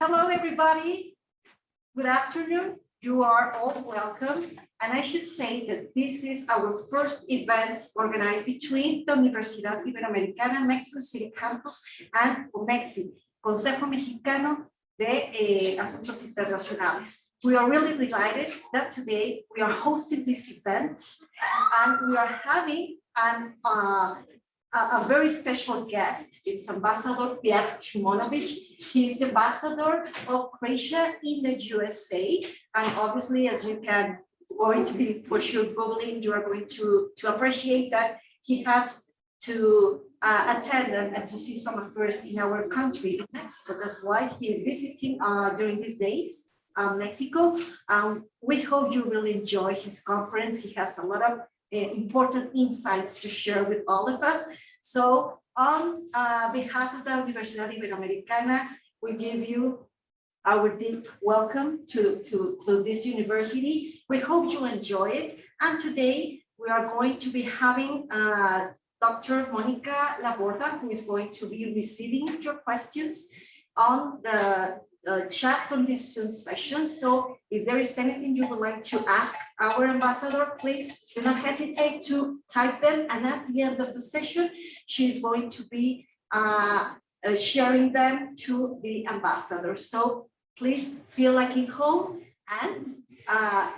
Hello, everybody. Good afternoon. You are all welcome. And I should say that this is our first event organized between the Universidad Iberoamericana, Mexico City Campus, and COMEXI, Consejo Mexicano de Asuntos Internacionales. We are really delighted that today we are hosting this event, and we are having a very special guest. It's Ambassador Pjer Šimunović. He is Ambassador of Croatia in the USA. And obviously, as you can going to be for sure Googling, you are going to appreciate that he has to attend and to see some affairs in our country, in Mexico. That's why he is visiting during these days, Mexico. We hope you really enjoy his conference. He has a lot of important insights to share with all of us. So on behalf of the Universidad Iberoamericana, we give you our deep welcome to this university. We hope you enjoy it. And today we are going to be having Dr. Mónica Laborda, who is going to be receiving your questions on the chat from this Zoom session. So if there is anything you would like to ask our ambassador, please do not hesitate to type them. And at the end of the session, she's going to be sharing them to the ambassador. So please feel like in home, and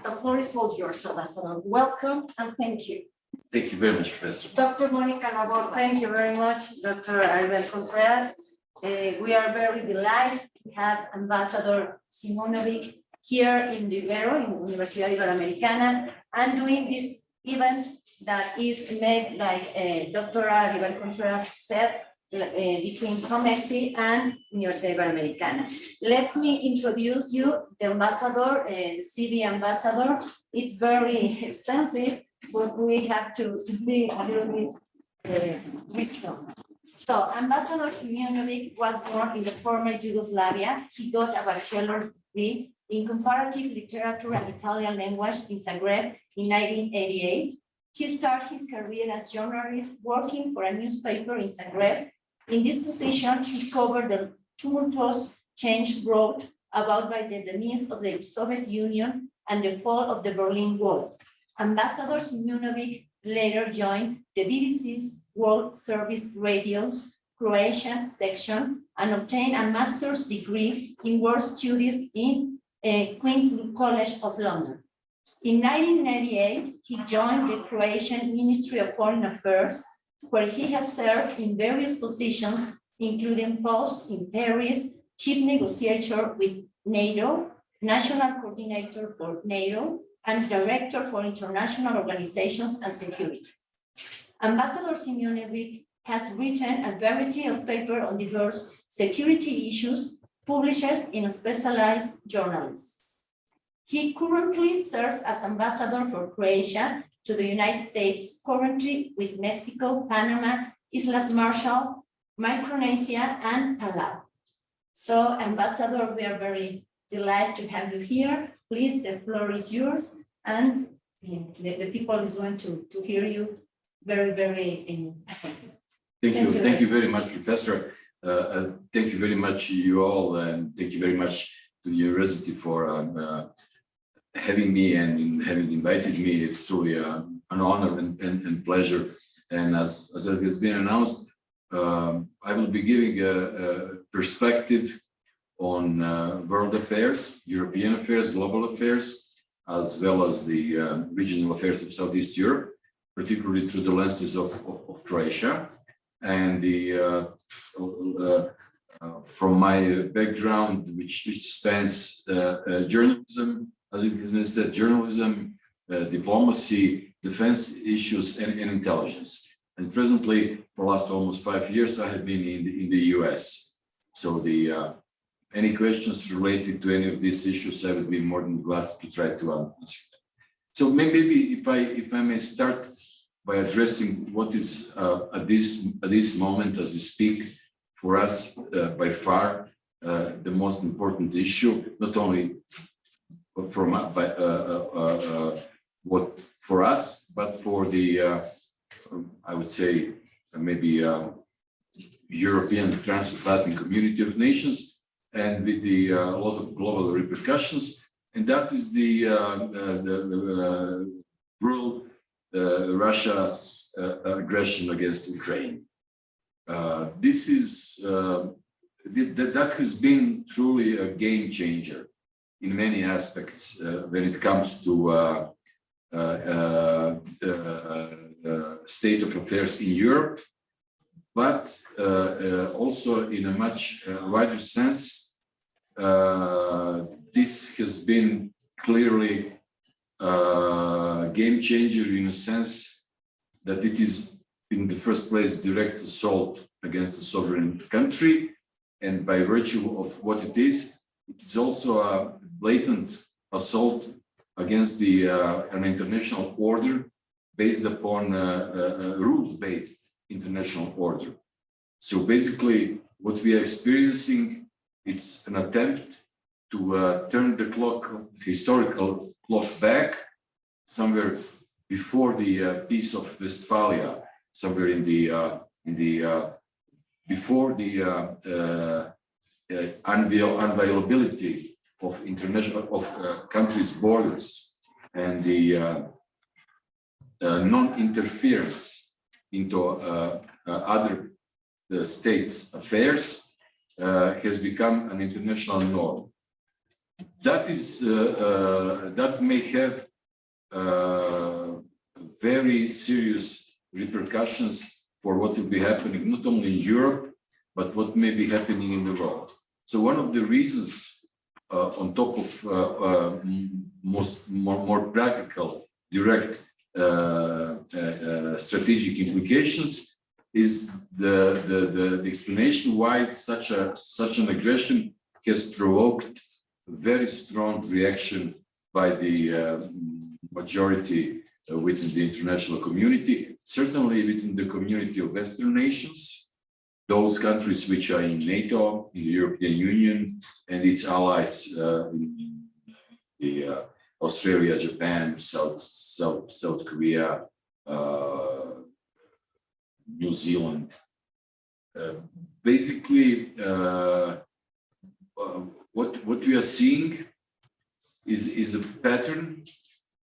the floor is all yours, Ambassador. Welcome and thank you. Thank you very much, Professor. Dr. Mónica Laborda. Thank you very much, Dr. Arbel Contreras. We are very delighted to have Ambassador Šimunović here in the Ibero, in Universidad Iberoamericana, and doing this event that is made, like Dr. Arbel Contreras said, between COMEXI and Universidad Iberoamericana. Let me introduce you the ambassador, the CV ambassador. It's very extensive, but we have to be a little bit wisdom. So Ambassador Šimunović was born in the former Yugoslavia. He got a bachelor's degree in comparative literature and Italian language in Zagreb in 1988. He started his career as journalist working for a newspaper in Zagreb. In this position, he covered the tumultuous change brought about by the demise of the Soviet Union and the fall of the Berlin Wall. Ambassador Šimunović later joined the BBC's World Service Radio's Croatian section and obtained a master's degree in world studies in Queen's College of London. In 1998, he joined the Croatian Ministry of Foreign Affairs, where he has served in various positions, including posts in Paris, chief negotiator with NATO, national coordinator for NATO, and director for international organizations and security. Ambassador Šimunović has written a variety of papers on diverse security issues, published in specialized journals. He currently serves as ambassador for Croatia to the United States, currently with Mexico, Panama, Islas Marshall, Micronesia, and Palau. So, Ambassador, we are very delighted to have you here. Please, the floor is yours, and the people is going to hear you very, very attentive. Thank you very much, Professor. Thank you very much, you all, and thank you very much to the university for having me and having invited me. It's truly an honor and pleasure. And as it has been announced, I will be giving a perspective on world affairs, European affairs, global affairs, as well as the regional affairs of Southeast Europe, particularly through the lenses of Croatia. And from my background, which spans journalism, as it has been said, journalism, diplomacy, defense issues, and intelligence. And presently, for the last almost 5 years, I have been in the US. So any questions related to any of these issues, I would be more than glad to try to answer them. So maybe if I may start by addressing what is at this moment as we speak for us by far the most important issue, not only from what for us, but for the I would say maybe European transatlantic community of nations, and with the a lot of global repercussions. And that is the brutal Russia's aggression against Ukraine. This is that has been truly a game changer in many aspects when it comes to state of affairs in Europe, but also in a much wider sense. This has been clearly a game changer in a sense that it is, in the first place, direct assault against a sovereign country, and by virtue of what it is also a blatant assault against the an international order based upon a rule-based international order. So basically, what we are experiencing, it's an attempt to turn the clock, historical clock back, somewhere before the Peace of Westphalia, somewhere in the before the unavailability of countries' borders and the non-interference into other states' affairs has become an international norm. That is that may have very serious repercussions for what will be happening not only in Europe, but what may be happening in the world. So one of the reasons, on top of more practical, direct strategic implications, is the explanation why such an aggression has provoked a very strong reaction by the majority within the international community, certainly within the community of Western nations, those countries which are in NATO, in the European Union, and its allies in Australia, Japan, South Korea, New Zealand. Basically, what we are seeing is a pattern,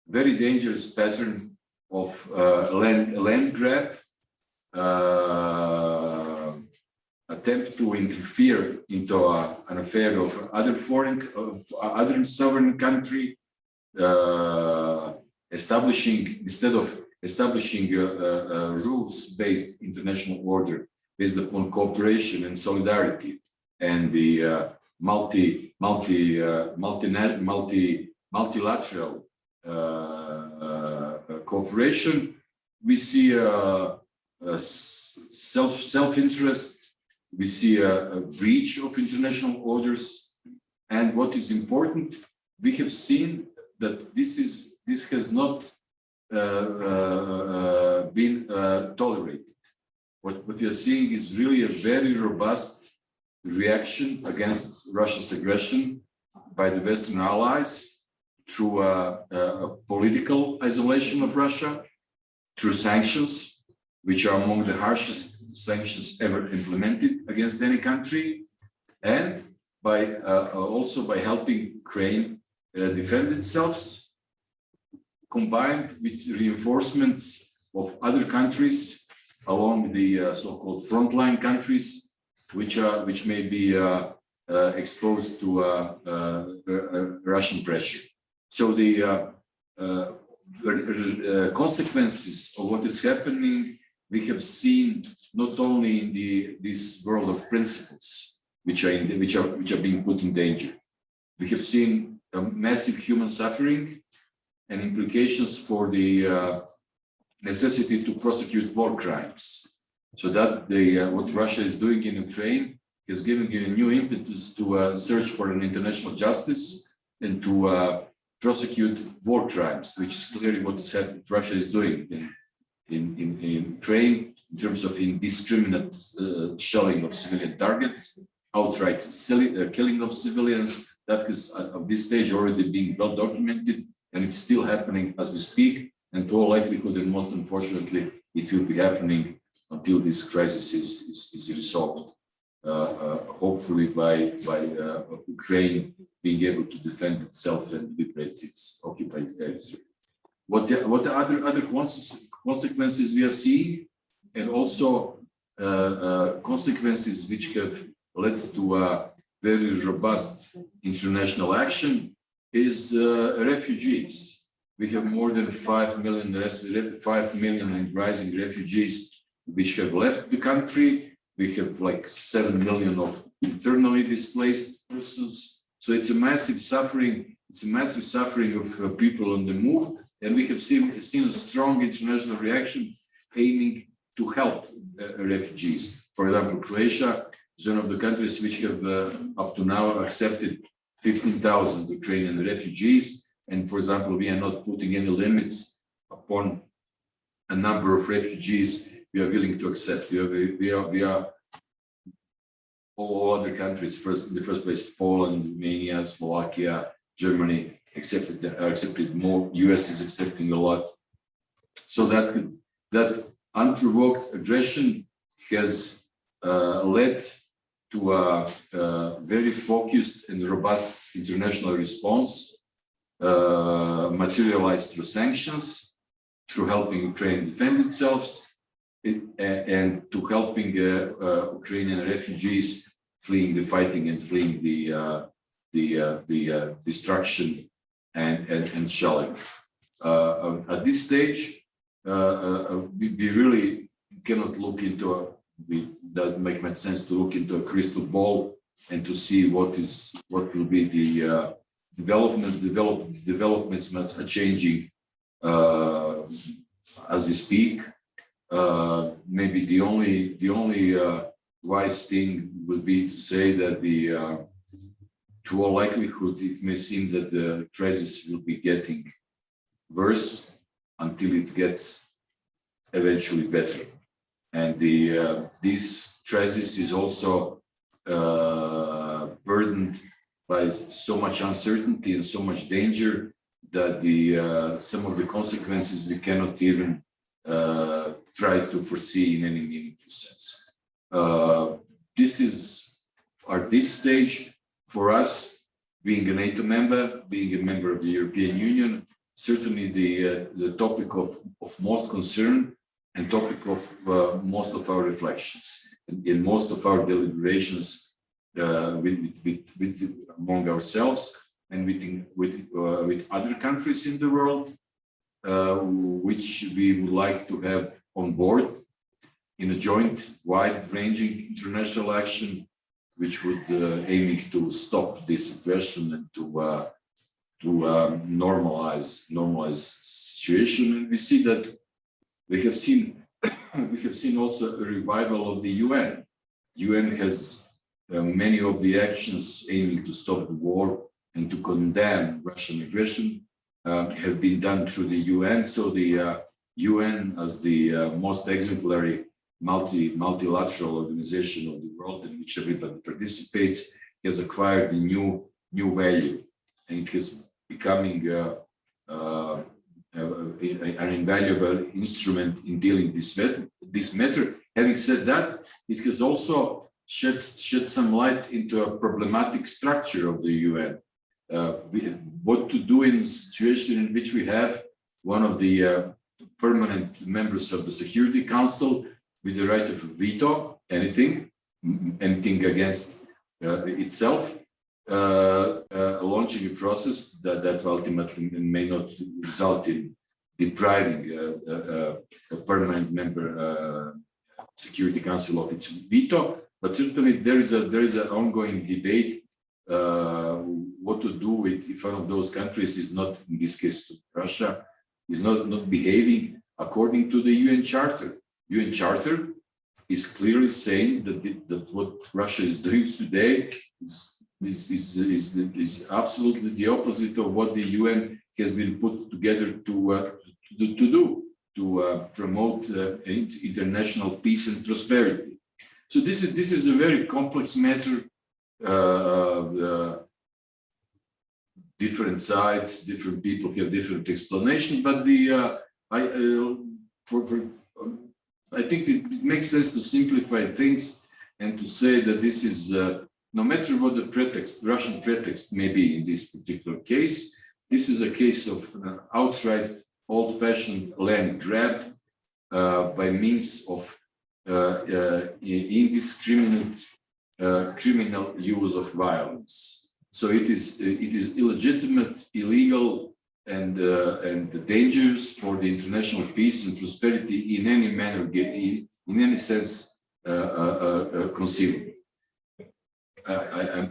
very dangerous pattern of land grab, attempt to interfere into an affair of other sovereign country, instead of establishing a rules-based international order based upon cooperation and solidarity and the multilateral cooperation, we see self-interest. We see a breach of international orders, and what is important, we have seen that this has not been tolerated. What we are seeing is really a very robust reaction against Russia's aggression by the Western allies through a political isolation of Russia, through sanctions, which are among the harshest sanctions ever implemented against any country, and by also by helping Ukraine defend itself, combined with reinforcements of other countries along the so-called frontline countries, which may be exposed to Russian pressure. So the consequences of what is happening, we have seen not only in this world of principles, which are being put in danger. We have seen massive human suffering and implications for the necessity to prosecute war crimes. So that what Russia is doing in Ukraine is giving a new impetus to search for an international justice and to prosecute war crimes, which is clearly what Russia is doing in Ukraine in terms of indiscriminate shelling of civilian targets, outright killing of civilians. That is at this stage already being well documented, and it's still happening as we speak. And to all likelihood, and most unfortunately, it will be happening until this crisis is resolved. hopefully by Ukraine being able to defend itself and liberate its occupied territory. What the other consequences we are seeing, and also consequences which have led to a very robust international action, is refugees. We have more than 5 million and rising refugees which have left the country. We have like 7 million of internally displaced persons. So it's a massive suffering. It's a massive suffering of people on the move. And we have seen a strong international reaction aiming to help refugees. For example, Croatia is one of the countries which have up to now accepted 15,000 Ukrainian refugees. And for example, we are not putting any limits upon a number of refugees we are willing to accept. We are all other countries, in the first place, Poland, Romania, Slovakia, Germany accepted more. US is accepting a lot. So that unprovoked aggression has led to a very focused and robust international response, materialized through sanctions, through helping Ukraine defend itself, and to helping Ukrainian refugees fleeing the fighting and fleeing the destruction and shelling. At this stage, we really cannot look into it doesn't make much sense to look into a crystal ball and to see what will be the developments are changing as we speak. Maybe the only wise thing would be to say that to all likelihood, it may seem that the crisis will be getting worse until it gets eventually better. And this crisis is also burdened by so much uncertainty and so much danger that some of the consequences we cannot even try to foresee in any meaningful sense. This is at this stage for us, being a NATO member, being a member of the European Union, certainly the topic of most concern and topic of most of our reflections and in most of our deliberations among ourselves and with other countries in the world, which we would like to have on board in a joint, wide-ranging international action, which would aiming to stop this aggression and to normalize situation. And we see that we have seen also a revival of the UN. UN has many of the actions aiming to stop the war and to condemn Russian aggression have been done through the UN. So the UN, as the most exemplary multilateral organization of the world in which everybody participates, has acquired a new value, and it is becoming an invaluable instrument in dealing this matter. Having said that, it has also shed some light into a problematic structure of the UN. What to do in a situation in which we have one of the permanent members of the Security Council with the right of veto anything against itself, launching a process that ultimately may not result in depriving a permanent member Security Council of its veto. But certainly there is an ongoing debate what to do if one of those countries is not, in this case Russia, is not behaving according to the UN Charter. UN Charter is clearly saying that what Russia is doing today is absolutely the opposite of what the UN has been put together to do, promote international peace and prosperity. So this is a very complex matter. Different sides, different people have different explanations, but I think it makes sense to simplify things and to say that this is, no matter what the pretext, Russian pretext may be in this particular case, this is a case of outright old-fashioned land grab by means of indiscriminate criminal use of violence. So it is illegitimate, illegal, and dangerous for the international peace and prosperity in any manner, in any sense conceivable.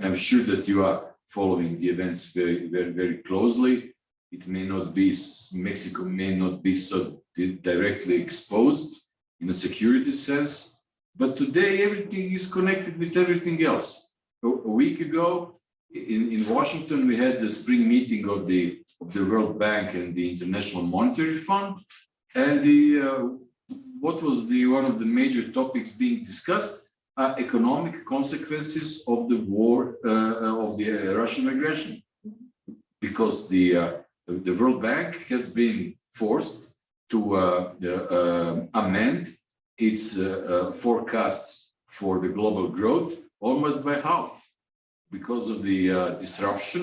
I'm sure that you are following the events very, very, very closely. It may not be, Mexico may not be so directly exposed in a security sense, but today everything is connected with everything else. A week ago in Washington, we had the spring meeting of the World Bank and the International Monetary Fund, and what was one of the major topics being discussed? Economic consequences of the war, of the Russian aggression, because the World Bank has been forced to amend its forecast for the global growth almost by half because of the disruption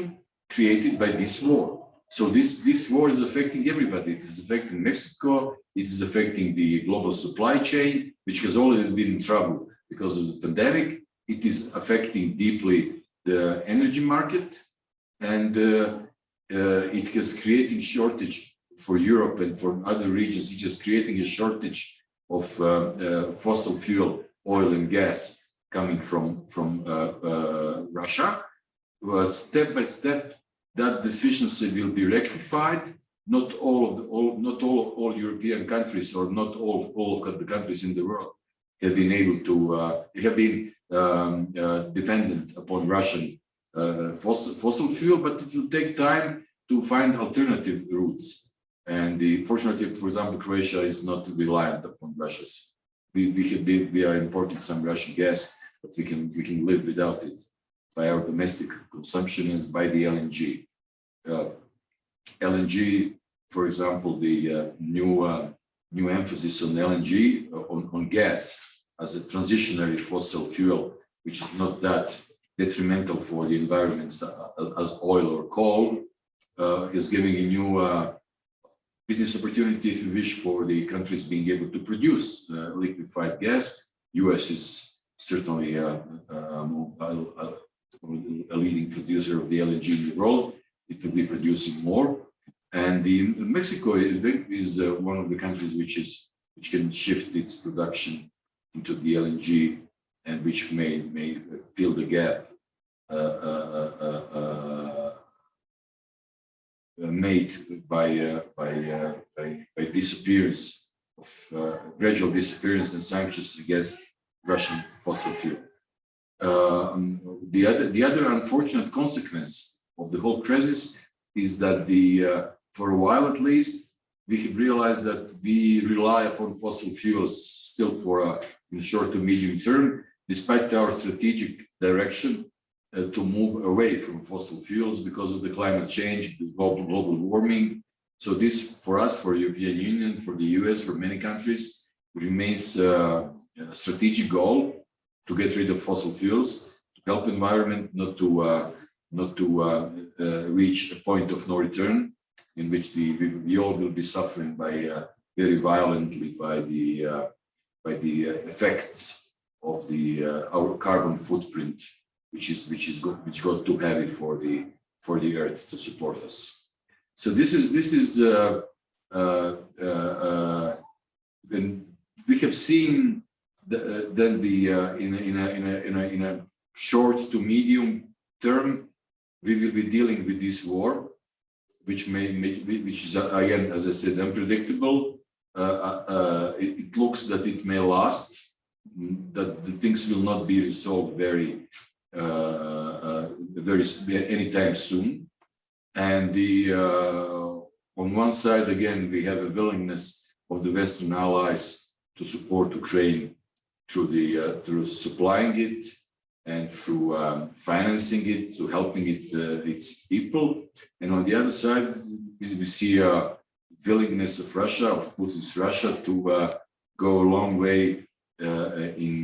created by this war. So this war is affecting everybody. It is affecting Mexico. It is affecting the global supply chain, which has already been in trouble because of the pandemic. It is affecting deeply the energy market, and it is creating shortage for Europe and for other regions. It is creating a shortage of fossil fuel, oil and gas coming from Russia. Step by step, that deficiency will be rectified. Not all European countries, or not all of the countries in the world, have been able to dependent upon Russian fossil fuel, but it will take time to find alternative routes. And fortunately, for example, Croatia is not reliant upon Russia's. We are importing some Russian gas, but we can live without it by our domestic consumption and by the LNG. LNG, for example, the new emphasis on LNG, on gas as a transitionary fossil fuel, which is not that detrimental for the environment as oil or coal, is giving a new business opportunity, if you wish, for the countries being able to produce liquefied gas. US is certainly a leading producer of the LNG in the world. It will be producing more. And Mexico is one of the countries which can shift its production into the LNG, and which may fill the gap made by disappearance of gradual disappearance and sanctions against Russian fossil fuel. The other unfortunate consequence of the whole crisis is that for a while at least, we have realized that we rely upon fossil fuels still for in the short to medium term, despite our strategic direction to move away from fossil fuels because of the climate change, the global warming. So this, for us, for European Union, for the US, for many countries, remains a strategic goal to get rid of fossil fuels, to help the environment not to reach a point of no return, in which we all will be suffering very violently by the effects of our carbon footprint, which got too heavy for the earth to support us. So this is and we have seen in a short to medium term, we will be dealing with this war, which is again, as I said, unpredictable. It looks that it may last, that the things will not be resolved anytime soon. And on one side, again, we have a willingness of the Western allies to support Ukraine through supplying it and through financing it, to helping its people. And on the other side, we see a willingness of Russia, of Putin's Russia, to go a long way in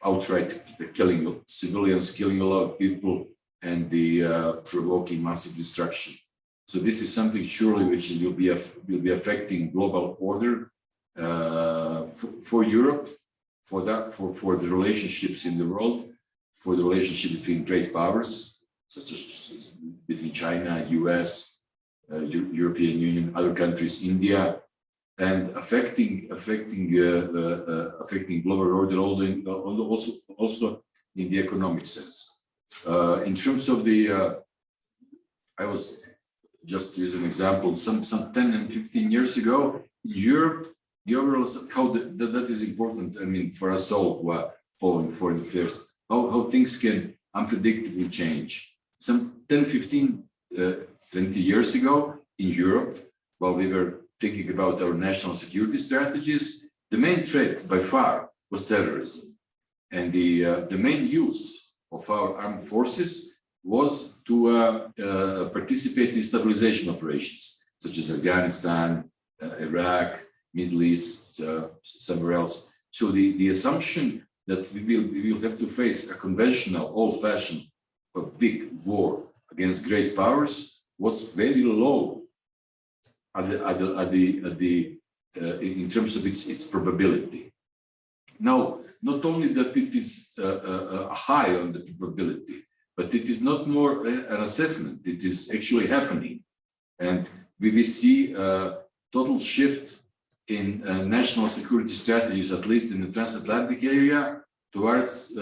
outright killing civilians, killing a lot of people, and the provoking massive destruction. So this is something surely which will be affecting global order for Europe, for the relationships in the world, for the relationship between great powers, such as between China, US, European Union, other countries, India, and affecting global order also in the economic sense. In terms of the, I was just to use an example, some 10 and 15 years ago in Europe, the overall how that is important. I mean, for us all who are following foreign affairs, how things can unpredictably change. Some 10, 15, 20 years ago in Europe, while we were thinking about our national security strategies, the main threat by far was terrorism, and the main use of our armed forces was to participate in stabilization operations, such as Afghanistan, Iraq, Middle East, somewhere else. So the assumption that we will have to face a conventional, old-fashioned, big war against great powers was very low in terms of its probability. Now, not only that it is high on the probability, but it is not more an assessment. It is actually happening, and we will see a total shift in national security strategies, at least in the transatlantic area, towards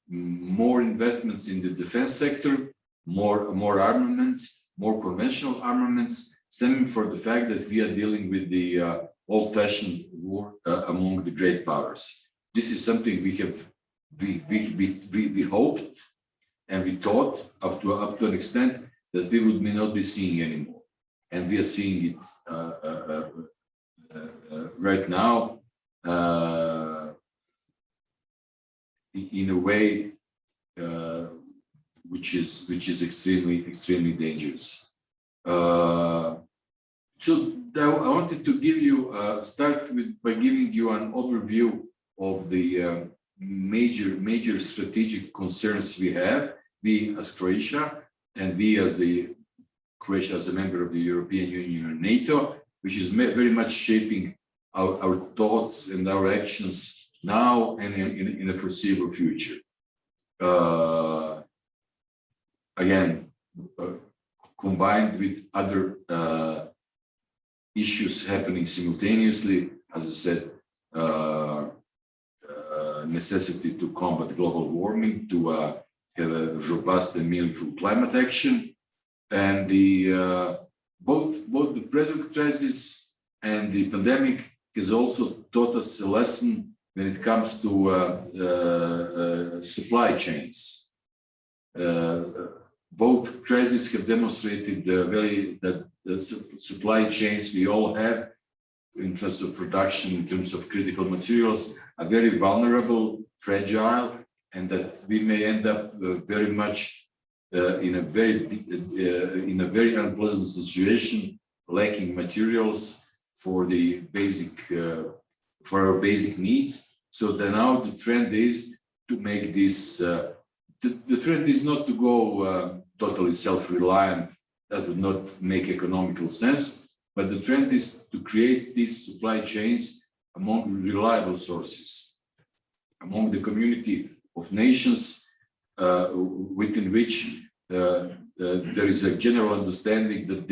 more investments in the defense sector, more armaments, more conventional armaments, stemming from the fact that we are dealing with the old-fashioned war among the great powers. This is something we hoped and we thought up to an extent that we may not be seeing anymore, and we are seeing it right now in a way which is extremely dangerous. So I wanted to give you start by giving you an overview of the major strategic concerns we have, we as Croatia, and we as Croatia as a member of the European Union and NATO, which is very much shaping our thoughts and our actions now and in the foreseeable future. Again, combined with other issues happening simultaneously, as I said, necessity to combat global warming, to have a robust and meaningful climate action, and both the present crisis and the pandemic has also taught us a lesson when it comes to supply chains. Both crises have demonstrated that the supply chains we all have in terms of production, in terms of critical materials, are very vulnerable, fragile, and that we may end up very much in a very unpleasant situation, lacking materials for our basic needs. So then now the trend is to make this. The trend is not to go totally self-reliant. That would not make economical sense. But the trend is to create these supply chains among reliable sources, among the community of nations within which there is a general understanding that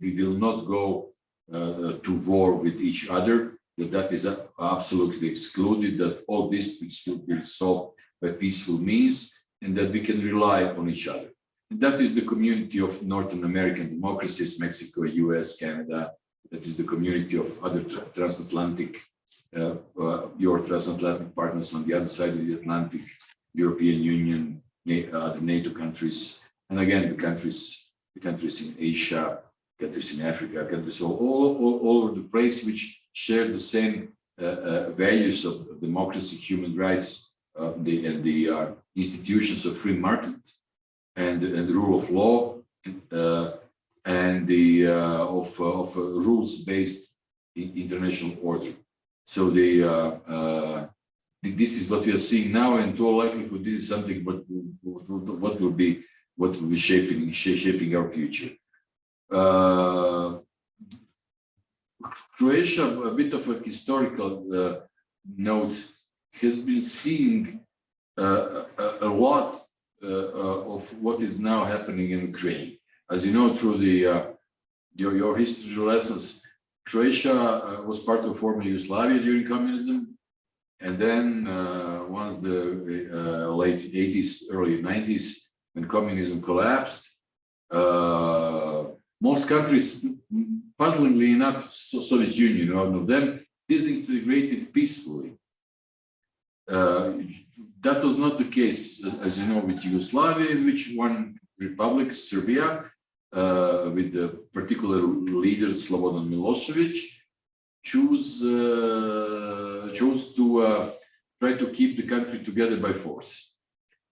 we will not go to war with each other, that is absolutely excluded, that all disputes will be solved by peaceful means, and that we can rely on each other. And that is the community of North American democracies, Mexico, US, Canada. That is the community of other transatlantic, your transatlantic partners on the other side of the Atlantic, European Union, the NATO countries, and again, the countries in Asia, countries in Africa, countries all over the place, which share the same values of democracy, human rights, and the institutions of free market and the rule of law, and the of rules-based international order. So this is what we are seeing now, and to all likelihood, this is something what will be shaping our future. Croatia, a bit of a historical note, has been seeing a lot of what is now happening in Ukraine. As you know, through your history lessons, Croatia was part of former Yugoslavia during communism, and then once the late 80s, early 90s, when communism collapsed, most countries, puzzlingly enough, Soviet Union, one of them, disintegrated peacefully. That was not the case, as you know, with Yugoslavia, in which one republic, Serbia, with the particular leader Slobodan Milosevic, chose to try to keep the country together by force.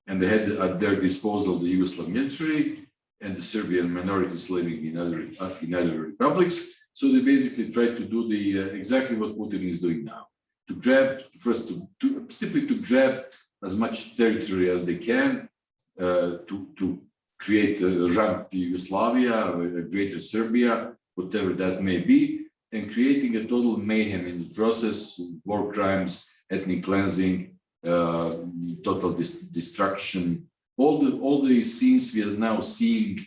And they had at their disposal the Yugoslav military and the Serbian minorities living in other republics. So they basically tried to do exactly what Putin is doing now, to grab, first simply to grab as much territory as they can, to create a rump Yugoslavia, a greater Serbia, whatever that may be, and creating a total mayhem in the process, war crimes, ethnic cleansing, total destruction. All the scenes we are now seeing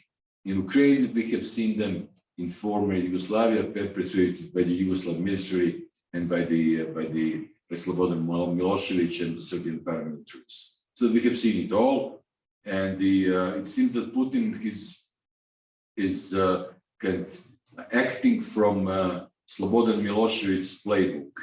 in Ukraine, we have seen them in former Yugoslavia, perpetrated by the Yugoslav military and by Slobodan Milosevic and the Serbian paramilitaries. So we have seen it all, and it seems that Putin is kind of acting from Slobodan Milosevic's playbook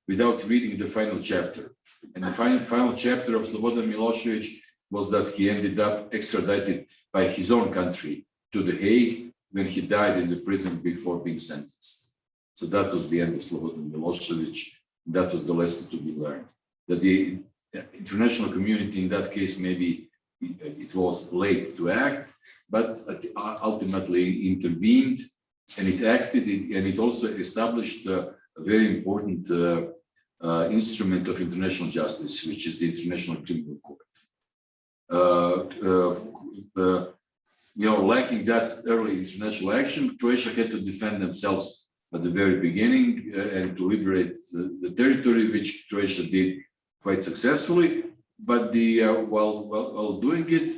without reading the final chapter. And the final chapter of Slobodan Milosevic was that he ended up extradited by his own country to The Hague when he died in the prison before being sentenced. So that was the end of Slobodan Milosevic. That was the lesson to be learned. That the international community in that case, maybe it was late to act, but ultimately intervened, and it acted, and it also established a very important instrument of international justice, which is the International Criminal Court. Lacking that early international action, Croatia had to defend themselves at the very beginning and to liberate the territory, which Croatia did quite successfully. But while doing it,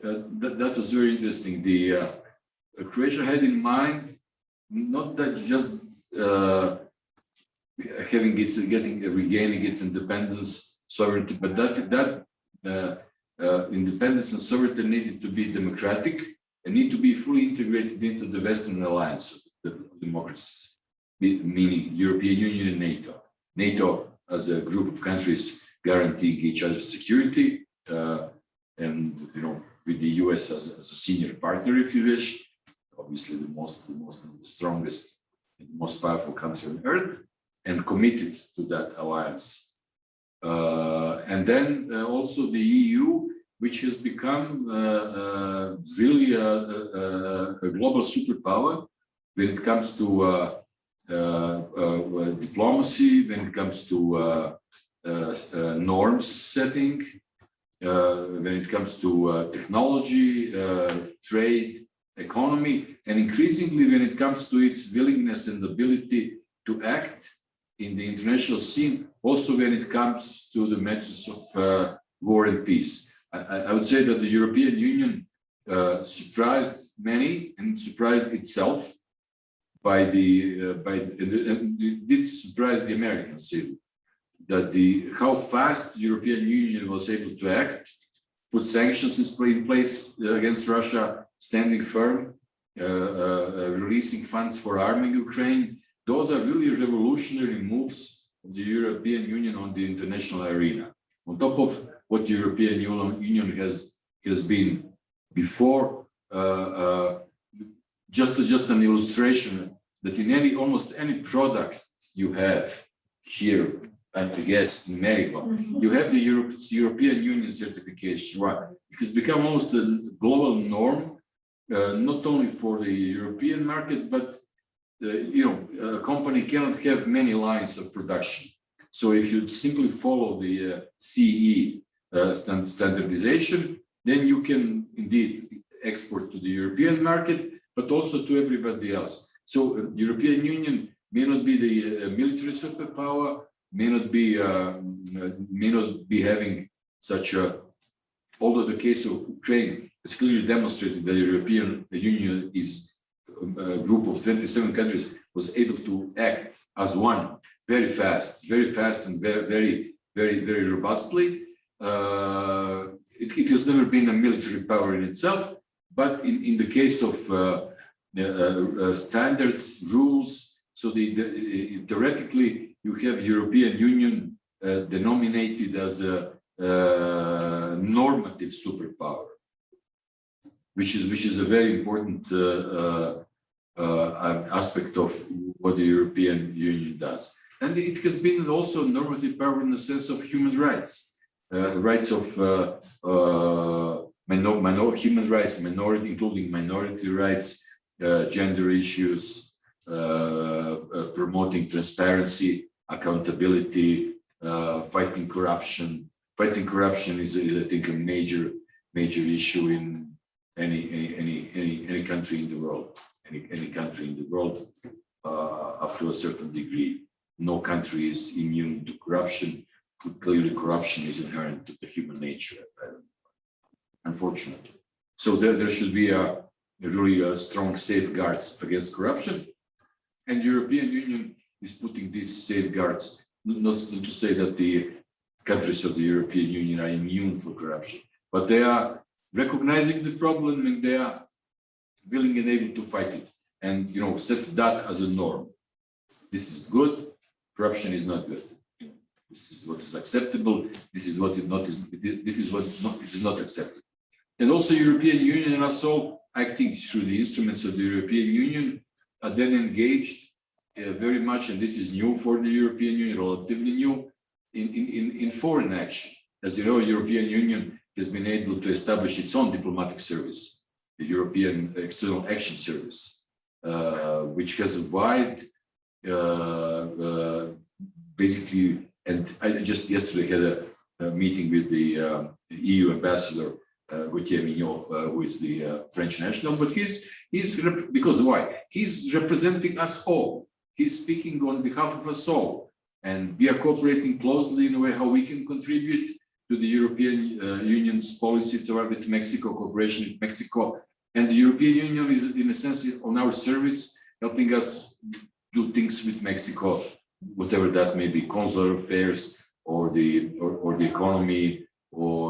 that was very interesting. Croatia had in mind not that just regaining its independence, sovereignty, but that independence and sovereignty needed to be democratic and need to be fully integrated into the Western alliance of democracies, meaning European Union and NATO. NATO as a group of countries guaranteeing each other's security, and with the US as a senior partner, if you wish, obviously the strongest and most powerful country on earth, and committed to that alliance. And then also the EU, which has become really a global superpower when it comes to diplomacy, when it comes to norms setting, when it comes to technology, trade, economy, and increasingly when it comes to its willingness and ability to act in the international scene, also when it comes to the matters of war and peace. I would say that the European Union surprised many and surprised itself and did surprise the Americans even, that how fast the European Union was able to act, put sanctions in place against Russia, standing firm, releasing funds for arming Ukraine. Those are really revolutionary moves of the European Union on the international arena, on top of what the European Union has been before. Just an illustration that in almost any product you have here, and I guess in Mexico, you have the European Union certification. Right? It has become almost a global norm, not only for the European market, but a company cannot have many lines of production. So if you simply follow the CE standardization, then you can indeed export to the European market, but also to everybody else. So European Union may not be the military superpower, may not be having such a, although the case of Ukraine has clearly demonstrated that the European Union is a group of 27 countries was able to act as one very fast and very robustly. It has never been a military power in itself, but in the case of standards, rules, so theoretically you have European Union denominated as a normative superpower, which is a very important aspect of what the European Union does. And it has been also a normative power in the sense of human rights, rights of human rights, including minority rights, gender issues, promoting transparency, accountability, fighting corruption. Fighting corruption is, I think, a major issue in any country in the world. Any country in the world, up to a certain degree. No country is immune to corruption. Clearly, corruption is inherent to the human nature, unfortunately. So there should be a really strong safeguards against corruption, and the European Union is putting these safeguards. Not to say that the countries of the European Union are immune for corruption, but they are recognizing the problem and they are willing and able to fight it, and set that as a norm. This is good. Corruption is not good. This is what is acceptable. This is what is not. This is what is not acceptable. And also, European Union also acting through the instruments of the European Union are then engaged very much, and this is new for the European Union, relatively new, in foreign action. As you know, European Union has been able to establish its own diplomatic service, the European External Action Service, which has a wide, basically, and I just yesterday had a meeting with the EU ambassador, Pjer Šimunović, who is the French national, but because why? He's representing us all. He's speaking on behalf of us all, and we are cooperating closely in a way how we can contribute to the European Union's policy with Mexico, cooperation with Mexico. And the European Union is, in a sense, on our service, helping us do things with Mexico, whatever that may be, consular affairs, or the economy, or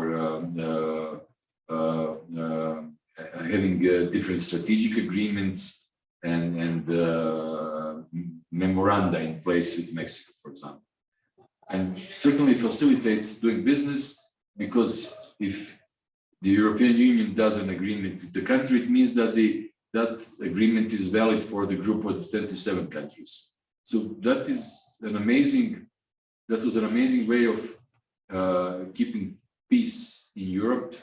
having different strategic agreements and memoranda in place with Mexico, for example. And certainly facilitates doing business, because if the European Union does an agreement with the country, it means that that agreement is valid for the group of 27 countries. So that was an amazing way of keeping peace in Europe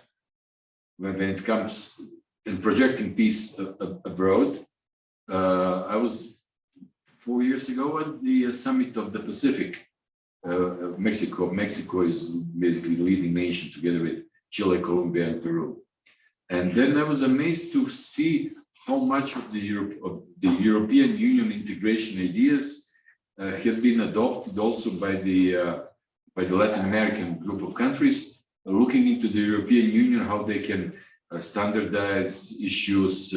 when it comes and projecting peace abroad. I was 4 years ago at the summit of the Pacific. Mexico. Mexico is basically the leading nation together with Chile, Colombia, and Peru. And then I was amazed to see how much of the European Union integration ideas have been adopted also by the Latin American group of countries, looking into the European Union, how they can standardize issues,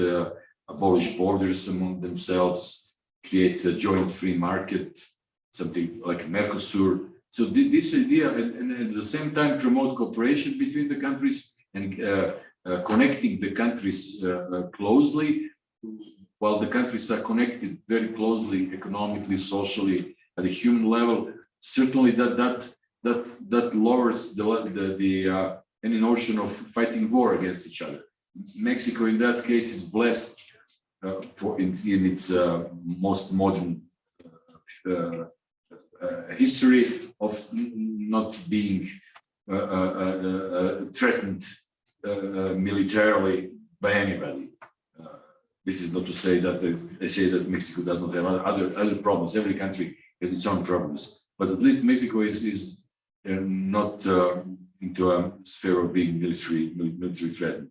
abolish borders among themselves, create a joint free market, something like Mercosur. So this idea, and at the same time promote cooperation between the countries and connecting the countries closely, while the countries are connected very closely economically, socially, at a human level. Certainly that lowers any notion of fighting war against each other. Mexico, in that case, is blessed in its most modern history of not being threatened militarily by anybody. This is not to say that I say that Mexico does not have other problems. Every country has its own problems, but at least Mexico is not into a sphere of being military threatened.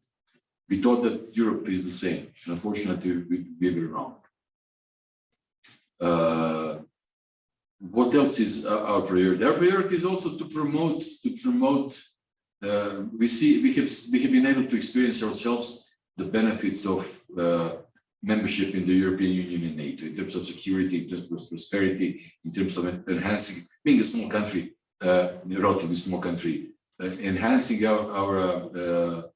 We thought that Europe is the same, and unfortunately we were wrong. What else is our priority? Our priority is also to promote. We have been able to experience ourselves the benefits of membership in the European Union and NATO in terms of security, in terms of prosperity, in terms of enhancing, being a small country, a relatively small country, enhancing our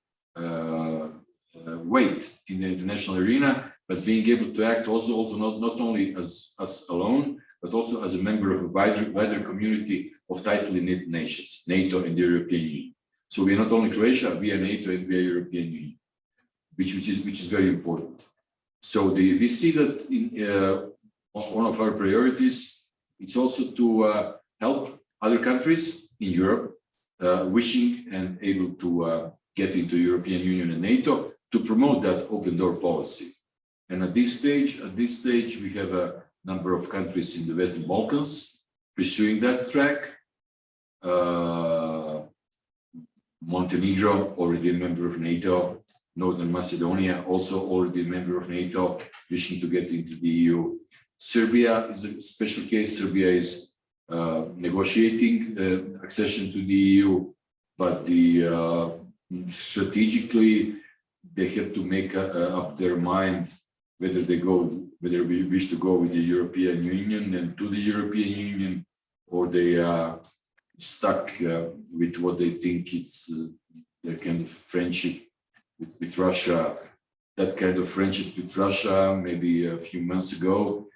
weight in the international arena, but being able to act also not only as us alone, but also as a member of a wider community of tightly knit nations, NATO and the European Union. So we are not only Croatia, we are NATO and we are European Union, which is very important. So we see that in one of our priorities, it's also to help other countries in Europe wishing and able to get into European Union and NATO to promote that open door policy. And at this stage, we have a number of countries in the Western Balkans pursuing that track. Montenegro, already a member of NATO. Northern Macedonia, also already a member of NATO, wishing to get into the EU. Serbia is a special case. Serbia is negotiating accession to the EU, but strategically they have to make up their mind whether we wish to go with the European Union and to the European Union, or they are stuck with what they think it's their kind of friendship with Russia. That kind of friendship with Russia maybe a few months ago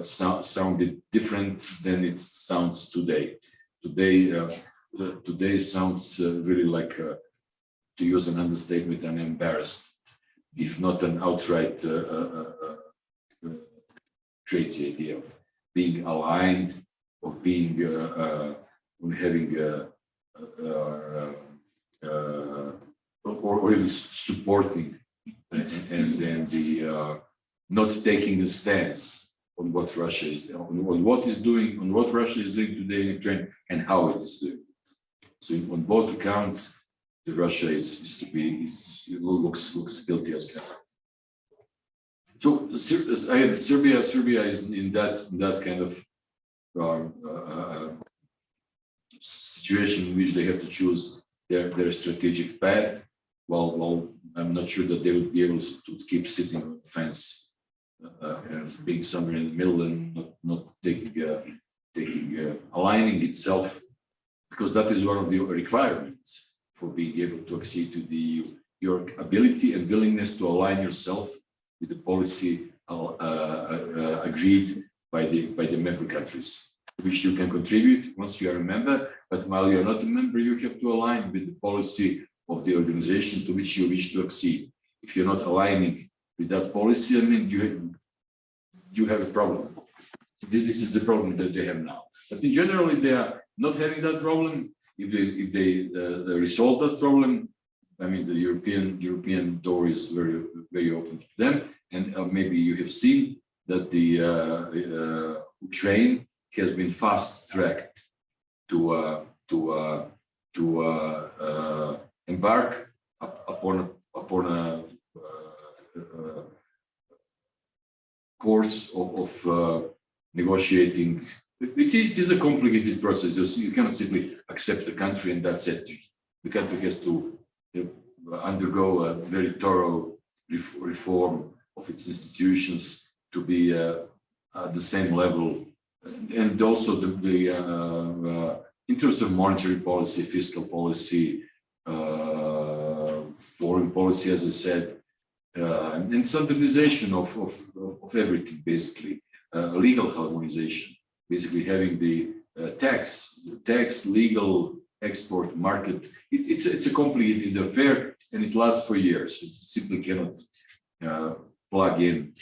sounded different than it sounds today. Today sounds really like, to use an understatement, an embarrassment, if not an outright crazy idea of being aligned, of being having or even supporting and then the not taking a stance on what Russia is on what Russia is doing today in Ukraine and how it is doing it. So on both accounts, the Russia looks guilty as hell. So Serbia is in that kind of situation in which they have to choose their strategic path. Well, I'm not sure that they would be able to keep sitting on the fence, being somewhere in the middle and not aligning itself, because that is one of the requirements for being able to accede to the EU. Your ability and willingness to align yourself with the policy agreed by the member countries, which you can contribute once you are a member. But while you are not a member, you have to align with the policy of the organization to which you wish to accede. If you're not aligning with that policy, I mean, you have a problem. This is the problem that they have now. But in general, if they are not having that problem, if they resolve that problem, I mean, the European door is very, very open to them. And maybe you have seen that the Ukraine has been fast-tracked to embark upon a course of negotiating. It is a complicated process. You cannot simply accept the country and that's it. The country has to undergo a very thorough reform of its institutions to be at the same level, and also in terms of monetary policy, fiscal policy, foreign policy, as I said, and standardization of everything, basically, legal harmonization, basically having the tax, legal, export, market. It's a complicated affair, and it lasts for years. It simply cannot plug in.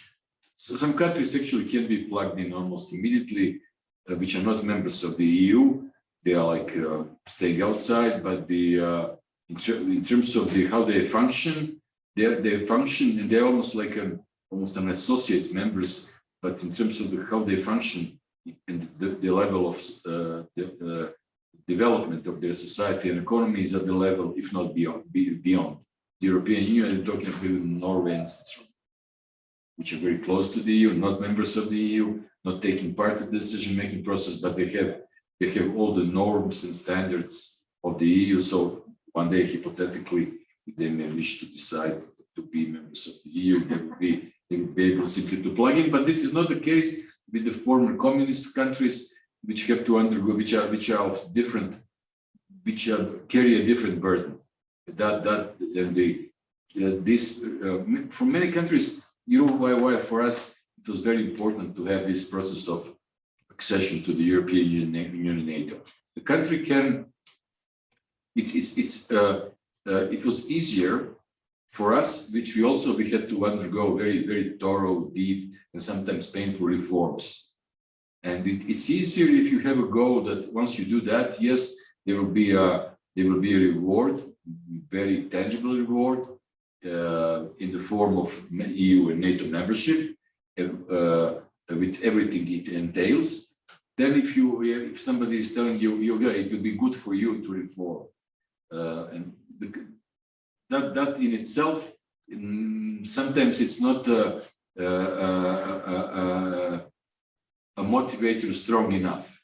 So some countries actually can be plugged in almost immediately, which are not members of the EU. They are like staying outside, but in terms of how they function, they function, and they're almost like almost an associate members. But in terms of how they function, and the level of development of their society and economy is at the level, if not beyond. The European Union, I'm talking about Norway and Switzerland, which are very close to the EU, not members of the EU, not taking part in the decision-making process, but they have all the norms and standards of the EU. So one day, hypothetically, if they may wish to decide to be members of the EU, they will be able simply to plug in. But this is not the case with the former communist countries, which have to undergo, which are of different, carry a different burden. For many countries, you know why for us it was very important to have this process of accession to the European Union and NATO. The country can. It was easier for us, which we had to undergo very thorough, deep, and sometimes painful reforms. And it's easier if you have a goal that once you do that, yes, there will be a reward, very tangible reward, in the form of EU and NATO membership, with everything it entails. Then if somebody is telling you, it will be good for you to reform, and that in itself, sometimes it's not a motivator strong enough.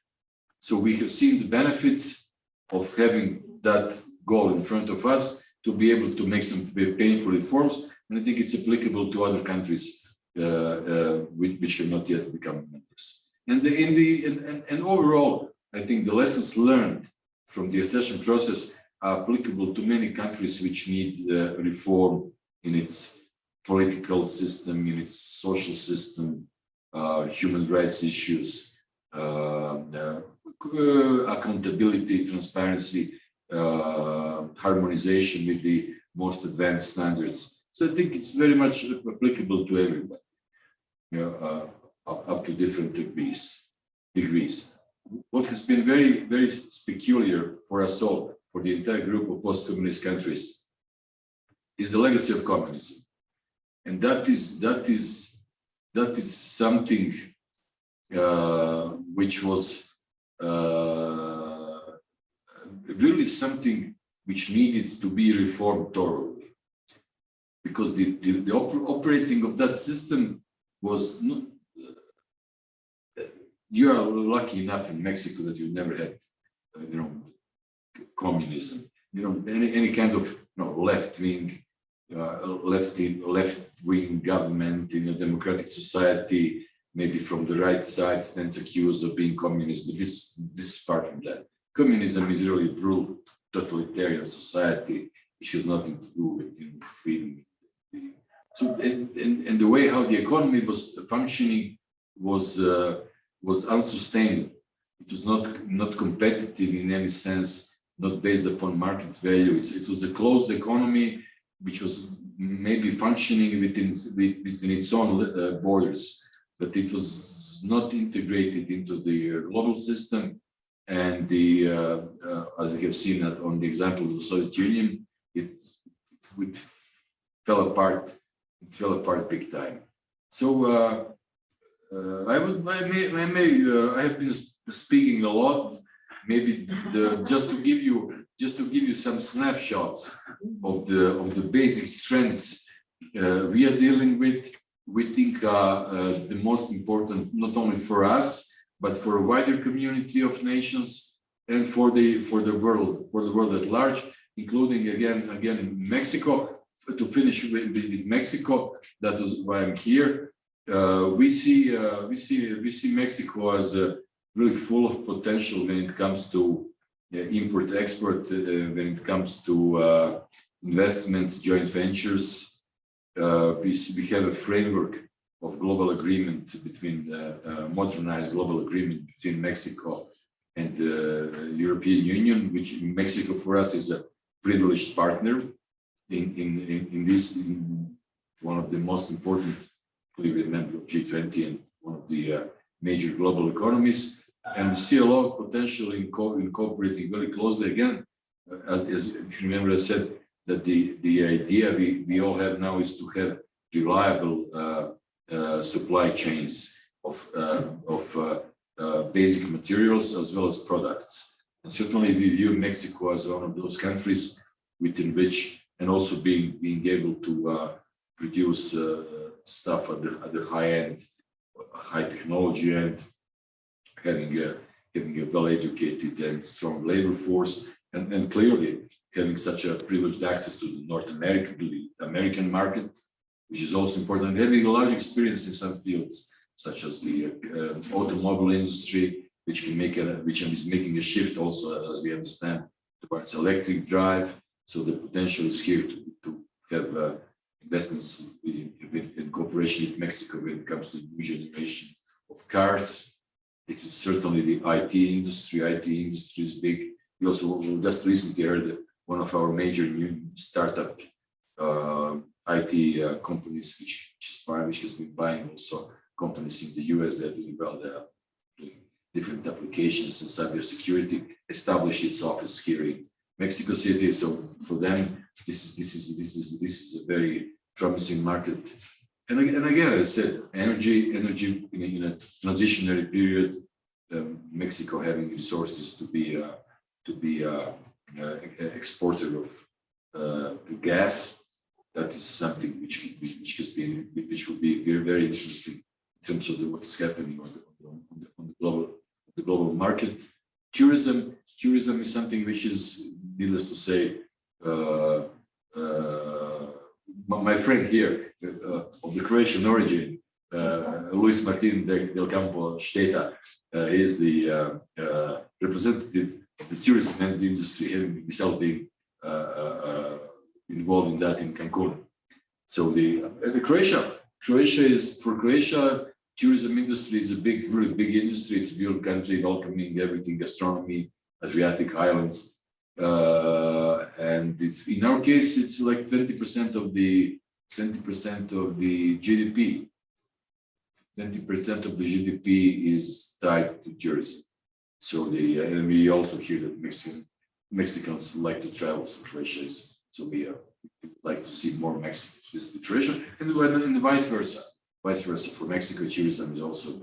So we have seen the benefits of having that goal in front of us to be able to make some painful reforms, and I think it's applicable to other countries which have not yet become members. And overall, I think the lessons learned from the accession process are applicable to many countries which need reform in its political system, in its social system, human rights issues, accountability, transparency, harmonization with the most advanced standards. So I think it's very much applicable to everybody, up to different degrees. What has been very peculiar for us all, for the entire group of post-communist countries, is the legacy of communism, and that is something which was really something which needed to be reformed thoroughly, because the operating of that system was not. You are lucky enough in Mexico that you never had, communism. Any kind of left-wing government in a democratic society, maybe from the right side, stands accused of being communist. But this is far from that. Communism is really a brutal totalitarian society which has nothing to do with freedom. So and the way how the economy was functioning was unsustainable. It was not competitive in any sense, not based upon market value. It was a closed economy which was maybe functioning within its own borders, but it was not integrated into the global system. And as we have seen on the example of the Soviet Union, it fell apart. It fell apart big time. So I have been speaking a lot. Maybe just to give you some snapshots of the basic strengths we are dealing with. We think the most important, not only for us, but for a wider community of nations and for the world at large, including again Mexico. To finish with Mexico, that was why I'm here. We see Mexico as really full of potential when it comes to import-export, when it comes to investments, joint ventures. We have a framework of global agreement between modernized global agreement between Mexico and the European Union, which Mexico for us is a privileged partner in one of the most important, member of G20 and one of the major global economies. And we see a lot of potential in cooperating very closely. Again, as if you remember, I said that the idea we all have now is to have reliable supply chains of basic materials as well as products. And certainly we view Mexico as one of those countries within which, and also being able to produce stuff at the high end, high technology end, having a well-educated and strong labor force, and clearly having such a privileged access to the North American market, which is also important, having a large experience in some fields, such as the automobile industry, which is making a shift also, as we understand, towards electric drive. So the potential is here to have investments in cooperation with Mexico when it comes to the new generation of cars. It is certainly the IT industry. IT industry is big. We also just recently heard one of our major new startup IT companies, which has been buying also companies in the US that do well. They're doing different applications in cybersecurity, establish its office here in Mexico City. So for them, this is a very promising market. And again, as I said, energy in a transitionary period, Mexico having resources to be exporter of gas. That is something which will be very, very interesting in terms of what is happening on the global market. Tourism is something which is, needless to say, my friend here of the Croatian origin, Luis Martin del Campo Šteta, is the representative of the tourism industry, having himself been involved in that in Cancun. So for Croatia, tourism industry is a really big industry. It's a beautiful country, welcoming everything, gastronomy, Adriatic islands. And in our case, it's like 20% of the GDP. 20% of the GDP is tied to tourism. So and we also hear that Mexicans like to travel to Croatia. So we like to see more Mexicans visit Croatia, and vice versa. Vice versa for Mexico, tourism is also a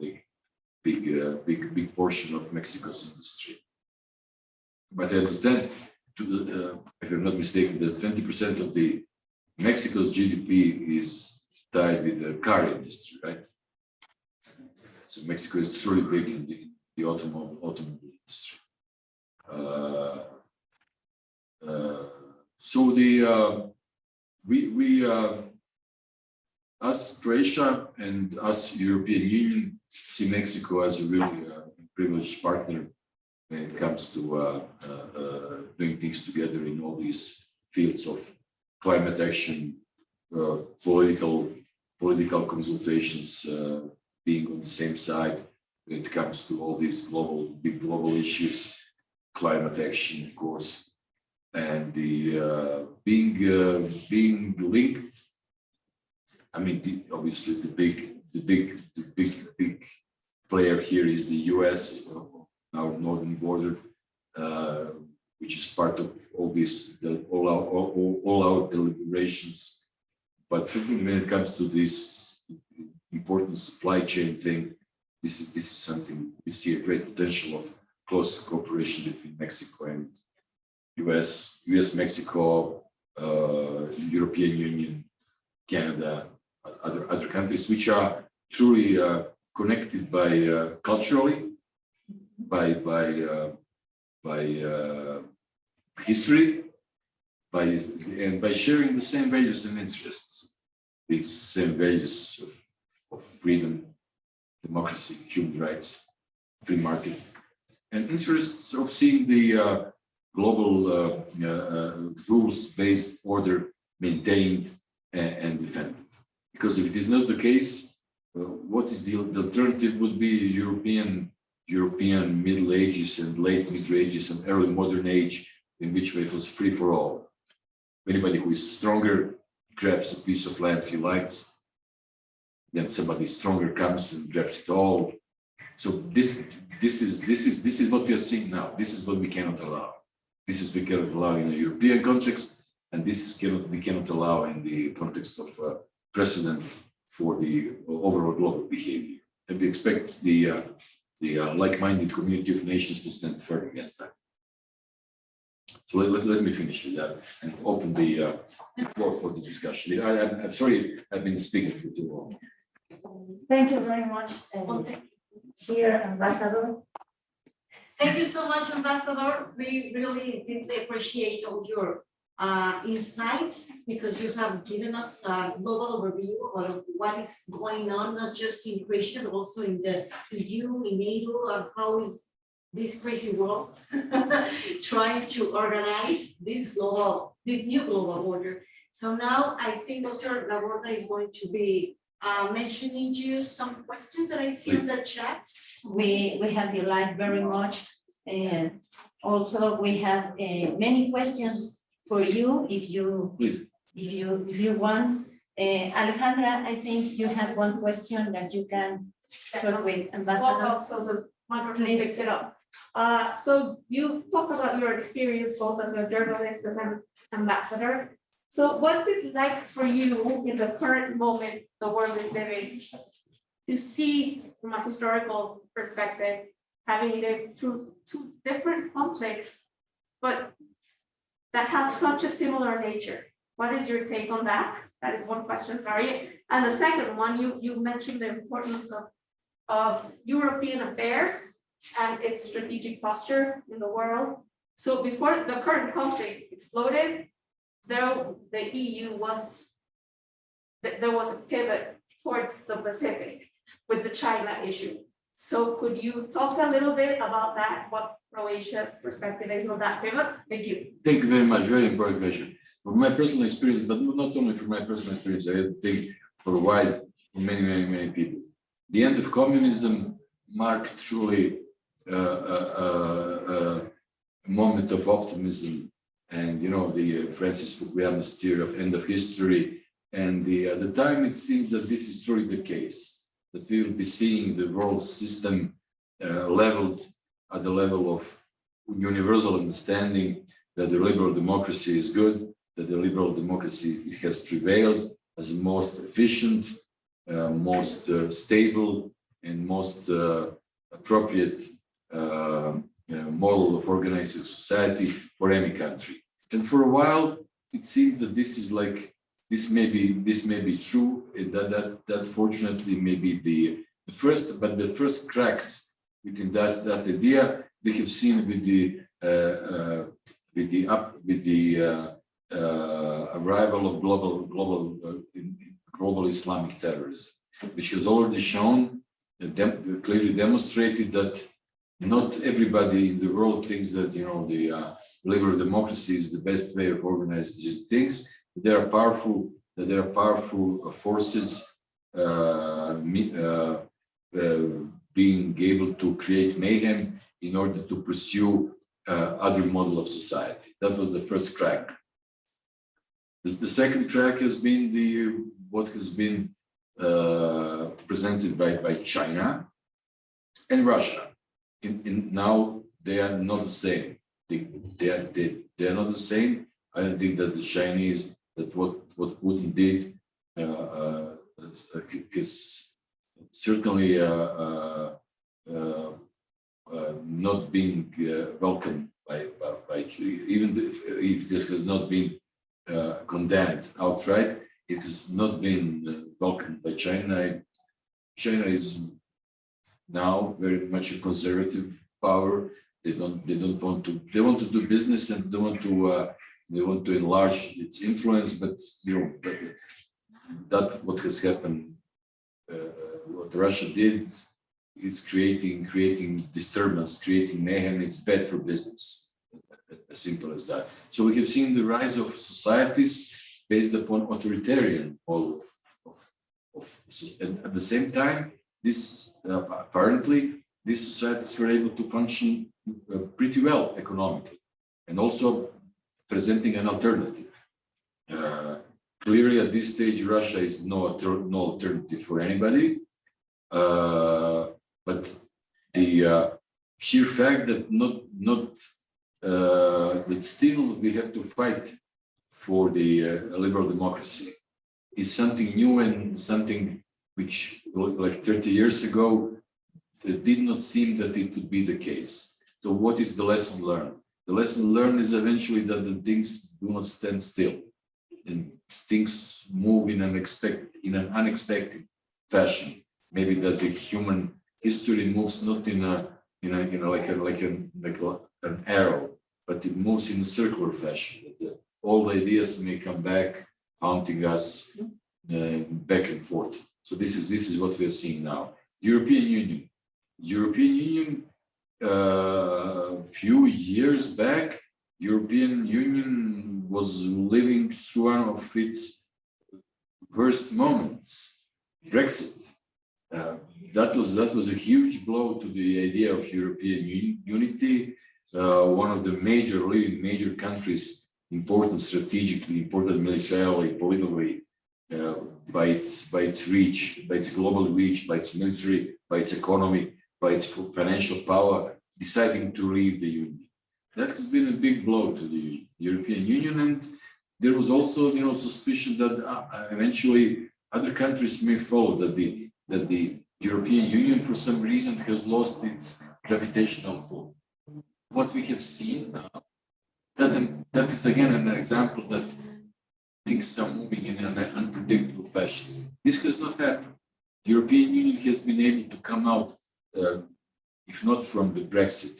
big portion of Mexico's industry. But I understand, if I'm not mistaken, that 20% of the Mexico's GDP is tied with the car industry, right? So Mexico is truly big in the automobile industry. So we us Croatia and us European Union see Mexico as a really privileged partner when it comes to doing things together in all these fields of climate action, political consultations, being on the same side when it comes to all these big global issues, climate action, of course, and the being linked. I mean, obviously the big player here is the US, our northern border, which is part of all all our deliberations. But certainly when it comes to this important supply chain thing, this is something we see a great potential of close cooperation between Mexico and US, Mexico, European Union, Canada, other countries, which are truly connected by culturally, by history, and by sharing the same values and interests, the same values of freedom, democracy, human rights, free market, and interests of seeing the global rules-based order maintained and defended. Because if it is not the case, what is the alternative would be European Middle Ages and late Middle Ages and early modern age, in which it was free for all. Anybody who is stronger grabs a piece of land he likes, then somebody stronger comes and grabs it all. So this is what we are seeing now. This is what we cannot allow. This is we cannot allow in a European context, and we cannot allow in the context of precedent for the overall global behavior. And we expect the like-minded community of nations to stand firm against that. So let me finish with that and open the floor for the discussion. I'm sorry I've been speaking for too long. Thank you very much, dear Ambassador. Thank you so much, Ambassador. We really deeply appreciate all your insights, because you have given us a global overview of what is going on, not just in Croatia, but also in the EU, in NATO, and how is this crazy world trying to organize this new global order. So now I think Dr. Laborda is going to be mentioning you some questions that I see in the chat. We have delighted very much, and also we have many questions for you if you want. Alejandra, I think you have one question that you can talk with Ambassador. So the microphone picks it up. So you talk about your experience both as a journalist, as an ambassador. So what's it like for you in the current moment the world is living to see from a historical perspective, having lived through two different conflicts, but that have such a similar nature? What is your take on that? That is one question, sorry. And the second one, you mentioned the importance of European affairs and its strategic posture in the world. So before the current conflict exploded, there was a pivot towards the Pacific with the China issue. So could you talk a little bit about that, what Croatia's perspective is on that pivot? Thank you. Thank you very much. Very important question. From my personal experience, but not only from my personal experience, I think for a while, for many people. The end of communism marked truly a moment of optimism, and the Francis Fukuyama's theory of end of history. And at the time, it seemed that this is truly the case, that we will be seeing the world system leveled at the level of universal understanding that the liberal democracy is good, that the liberal democracy has prevailed as the most efficient, most stable, and most appropriate model of organizing society for any country. And for a while, it seemed that this may be true. That fortunately may be the first cracks within that idea we have seen with the arrival of global Islamic terrorism, which has already shown, clearly demonstrated that not everybody in the world thinks that the liberal democracy is the best way of organizing things. There are powerful forces being able to create mayhem in order to pursue other model of society. That was the first crack. The second crack has been what has been presented by China and Russia. Now they are not the same. They are not the same. I don't think that the Chinese, that what Putin did is certainly not being welcomed by even if this has not been condemned outright, it has not been welcomed by China. China is now very much a conservative power. They want to do business, and they want to enlarge its influence, but that what has happened, what Russia did is creating disturbance, creating mayhem. It's bad for business, as simple as that. So we have seen the rise of societies based upon authoritarian model and at the same time, this apparently these societies were able to function pretty well economically, and also presenting an alternative. Clearly, at this stage, Russia is no alternative for anybody. But the sheer fact that that still we have to fight for the liberal democracy is something new, and something which, like 30 years ago, it did not seem that it would be the case. So what is the lesson learned? The lesson learned is eventually that the things do not stand still, and things move in an unexpected fashion. Maybe that the human history moves not in like an arrow, but it moves in a circular fashion. That all ideas may come back, haunting us back and forth. So this is what we are seeing now. European Union. Few years back, European Union was living through one of its worst moments, Brexit. That was a huge blow to the idea of European unity. One of the major countries, important strategically, important militarily, politically, by its reach, by its global reach, by its military, by its economy, by its financial power, deciding to leave the Union. That has been a big blow to the European Union, and there was also, suspicion that eventually other countries may follow. That the European Union, for some reason, has lost its gravitational pull. What we have seen now, that is again an example that things are moving in an unpredictable fashion. This has not happened. The European Union has been able to come out. If not from the Brexit,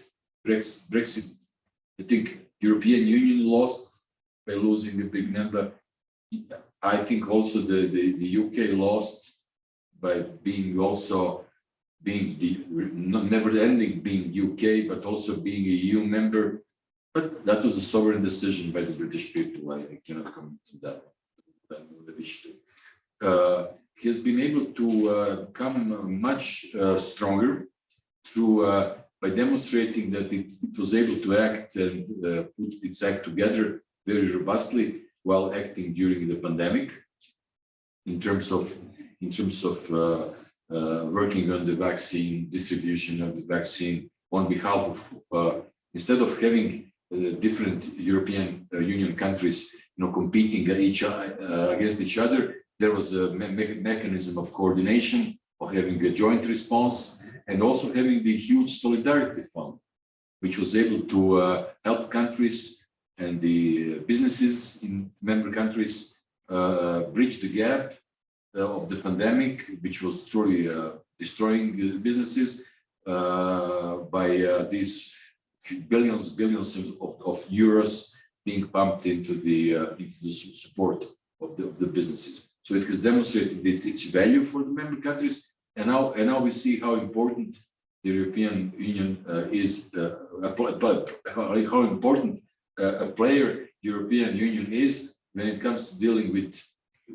I think European Union lost by losing a big number. I think also the UK lost by being never ending being UK, but also being a EU member. But that was a sovereign decision by the British people. I cannot comment on that. He has been able to come much stronger through by demonstrating that it was able to act and put its act together very robustly while acting during the pandemic, in terms of working on the vaccine, distribution of the vaccine on behalf of instead of having different European Union countries competing against each other. There was a mechanism of coordination, of having a joint response, and also having the huge solidarity fund, which was able to help countries and the businesses in member countries bridge the gap of the pandemic, which was truly destroying businesses by these billions of euros being pumped into the support of the businesses. So it has demonstrated its value for the member countries. And now we see how important the European Union is, how important a player European Union is when it comes to dealing with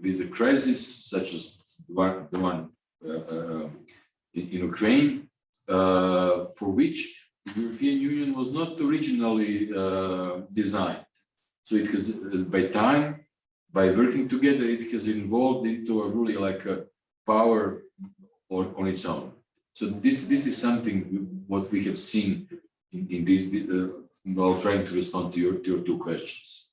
the crisis such as the one in Ukraine, for which the European Union was not originally designed. So it has, by working together, it has evolved into a really like a power on its own. So this is something what we have seen in this while trying to respond to your two questions.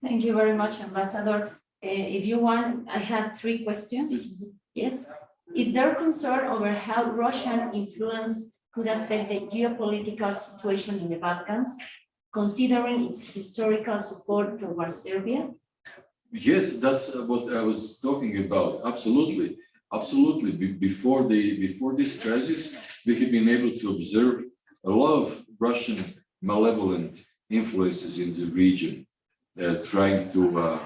Thank you very much, Ambassador. If you want, I have 3 questions. Yes. Is there concern over how Russian influence could affect the geopolitical situation in the Balkans, considering its historical support towards Serbia? Yes, that's what I was talking about. Absolutely. Absolutely. Before this crisis, we have been able to observe a lot of Russian malevolent influences in the region, trying to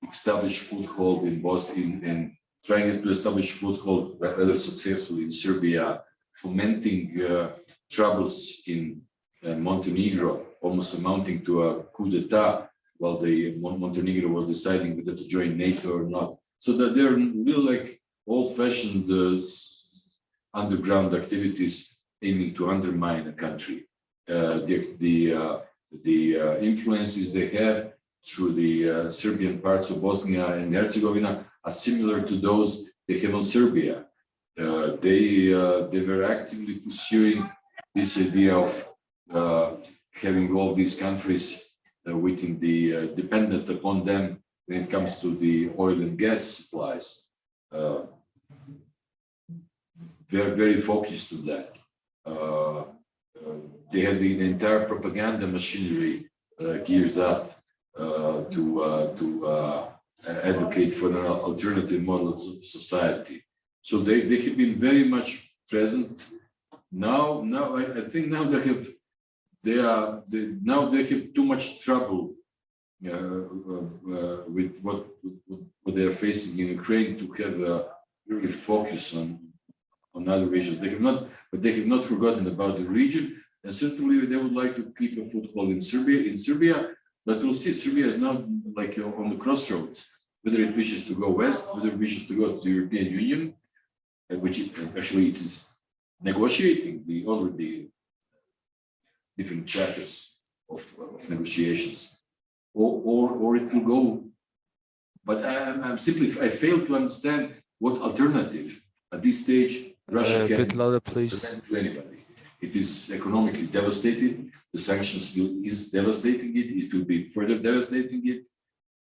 establish foothold in Bosnia and trying to establish foothold rather successfully in Serbia, fomenting troubles in Montenegro, almost amounting to a coup d'etat, while Montenegro was deciding whether to join NATO or not. So that they're really like old-fashioned underground activities aiming to undermine a country. The influences they have through the Serbian parts of Bosnia and Herzegovina are similar to those they have on Serbia. They were actively pursuing this idea of having all these countries within the dependent upon them when it comes to the oil and gas supplies. They're very focused on that. They had the entire propaganda machinery geared up to advocate for an alternative model of society. So they have been very much present. Now I think now they have too much trouble with what they are facing in Ukraine to have really focus on other regions. They have not forgotten about the region, and certainly they would like to keep a foothold in Serbia. But we'll see. Serbia is now like on the crossroads, whether it wishes to go west, whether it wishes to go to the European Union, which actually it is negotiating the already different chapters of negotiations, or it will go. But I fail to understand what alternative at this stage Russia can present to anybody. It is economically devastated. The sanctions is devastating it. It will be further devastating it,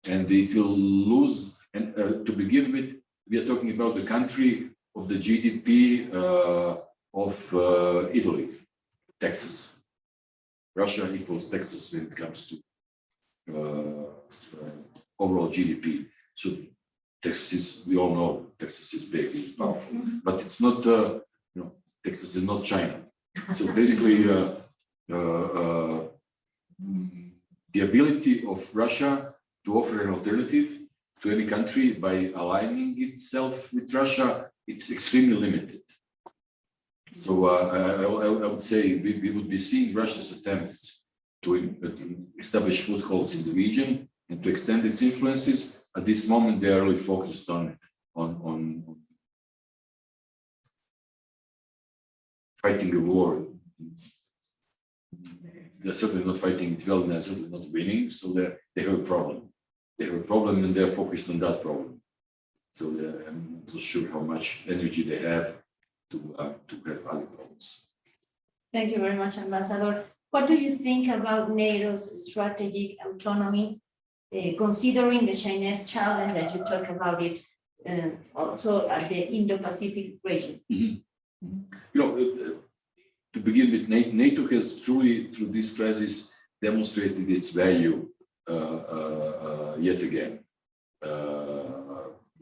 and it will lose. And to begin with, we are talking about the country of the GDP of Italy, Texas. Russia equals Texas when it comes to overall GDP. So Texas is, we all know, Texas is big, it's powerful, but it's not. Texas is not China. So basically, the ability of Russia to offer an alternative to any country by aligning itself with Russia, it's extremely limited. So I would say we would be seeing Russia's attempts to establish footholds in the region and to extend its influences. At this moment, they are really focused on fighting a war. They're certainly not fighting it well, and they're certainly not winning. So they have a problem. They have a problem, and they're focused on that problem. So I'm not sure how much energy they have to have other problems. Thank you very much, Ambassador. What do you think about NATO's strategic autonomy, considering the Chinese challenge that you talk about it, also at the Indo-Pacific region? To begin with, NATO has truly, through this crisis, demonstrated its value yet again.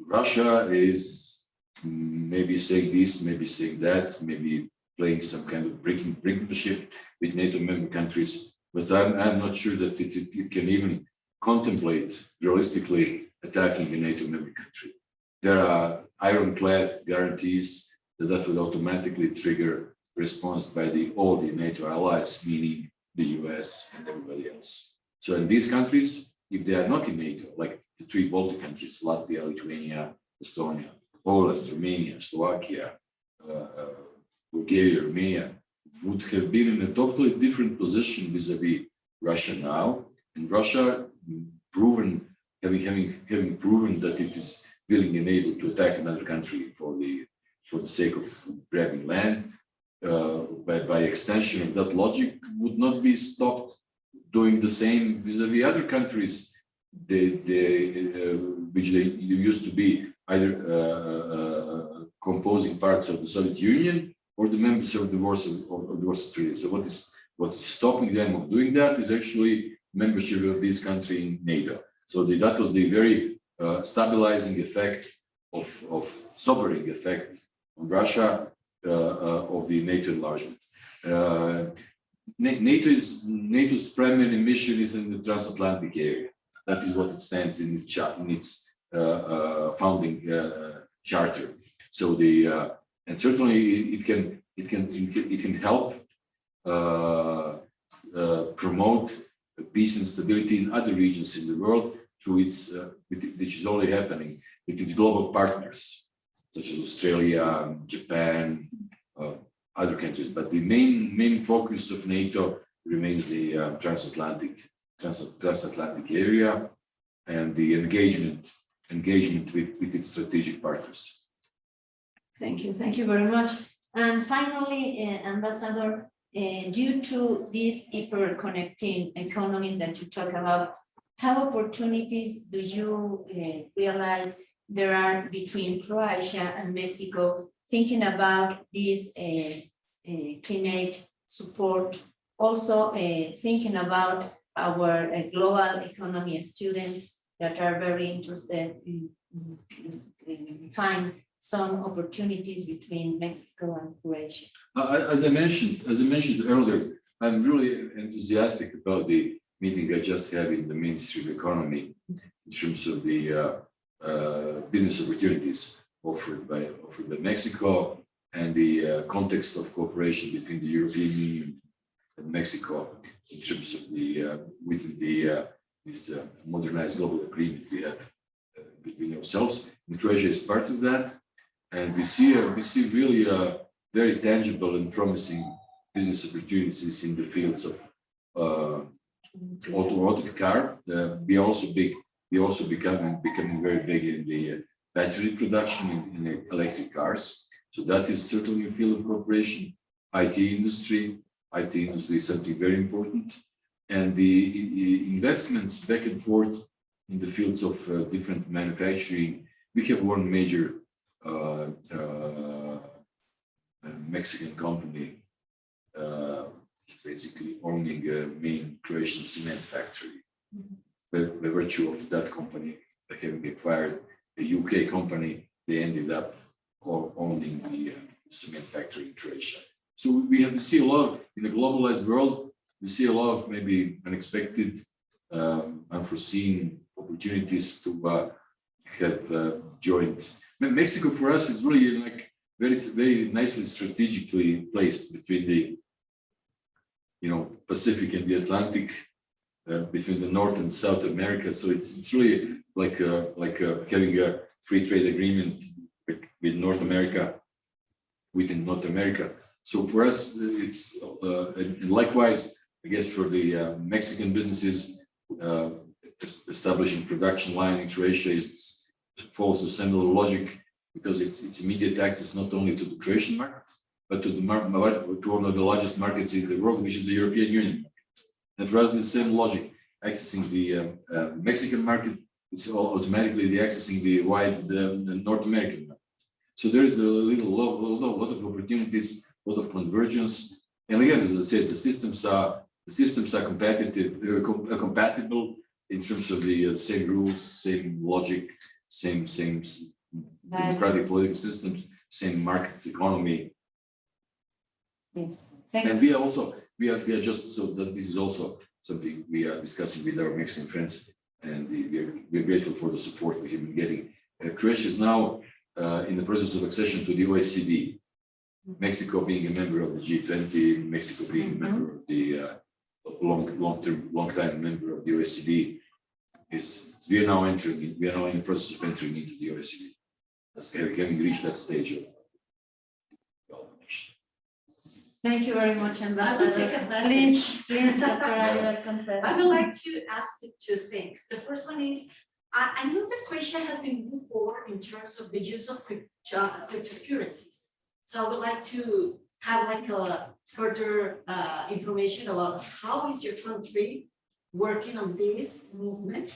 Russia is maybe saying this, maybe saying that, maybe playing some kind of brinkmanship with NATO member countries, but I'm not sure that it can even contemplate realistically attacking a NATO member country. There are ironclad guarantees that would automatically trigger response by all the NATO allies, meaning the US and everybody else. So in these countries, if they are not in NATO, like the three Baltic countries, Latvia, Lithuania, Estonia, Poland, Romania, Slovakia, Bulgaria, Romania, would have been in a totally different position vis-a-vis Russia now. And Russia having proven that it is willing and able to attack another country for the sake of grabbing land, by extension of that logic, would not be stopped doing the same vis-a-vis other countries, which they used to be either composing parts of the Soviet Union or the members of the Warsaw Treaty. So what is stopping them of doing that is actually membership of this country in NATO. So that was the very stabilizing effect of sobering effect on Russia of the NATO enlargement. NATO's primary mission is in the transatlantic area. That is what it stands in its founding charter. So and certainly it can help promote peace and stability in other regions in the world through which is already happening with its global partners, such as Australia, Japan, other countries. But the main focus of NATO remains the transatlantic area and the engagement with its strategic partners. Thank you very much. And finally, Ambassador, due to these hyper-connecting economies that you talk about, how opportunities do you realize there are between Croatia and Mexico, thinking about this climate support. Also thinking about our global economy students that are very interested in find some opportunities between Mexico and Croatia. As I mentioned earlier, I'm really enthusiastic about the meeting I just had in the Ministry of Economy in terms of the business opportunities offered by Mexico and the context of cooperation between the European Union and Mexico in terms of the within the this modernized global agreement we have between ourselves. And Croatia is part of that, and we see really very tangible and promising business opportunities in the fields of automotive car. We also becoming very big in the battery production in the electric cars. So that is certainly a field of cooperation. IT industry is something very important, and the investments back and forth in the fields of different manufacturing. We have one major Mexican company basically owning a main Croatian cement factory. By virtue of that company having acquired a UK company, they ended up owning the cement factory in Croatia. So we have to see a lot in a globalized world. We see a lot of maybe unexpected, unforeseen opportunities to have joined. Mexico for us is really like very nicely strategically placed between the Pacific and the Atlantic, between the North and South America. So it's really like having a free trade agreement with North America, within North America. So for us, it's and likewise, I guess for the Mexican businesses, establishing production line in Croatia follows a similar logic, because it's immediate access not only to the Croatian market, but to one of the largest markets in the world, which is the European Union. And for us, the same logic, accessing the Mexican market, it's automatically accessing the North American market. So there is a lot of opportunities, a lot of convergence. And again, as I said, the systems are compatible in terms of the same rules, same logic, same democratic political systems, same market economy. Yes. And we are just so that this is also something we are discussing with our Mexican friends, and we are grateful for the support we have been getting. Croatia is now in the process of accession to the OECD. Mexico being a member of the G20, Mexico being a member of the long time member of the OECD, we are now in the process of entering into the OECD, having reached that stage of development. Thank you very much, Ambassador. I will take advantage. Please, Dr. Ariel Contreras. I would like to ask you two things. The first one is, I know that Croatia has been moving forward in terms of the use of cryptocurrencies. So I would like to have like a further information about how is your country working on this movement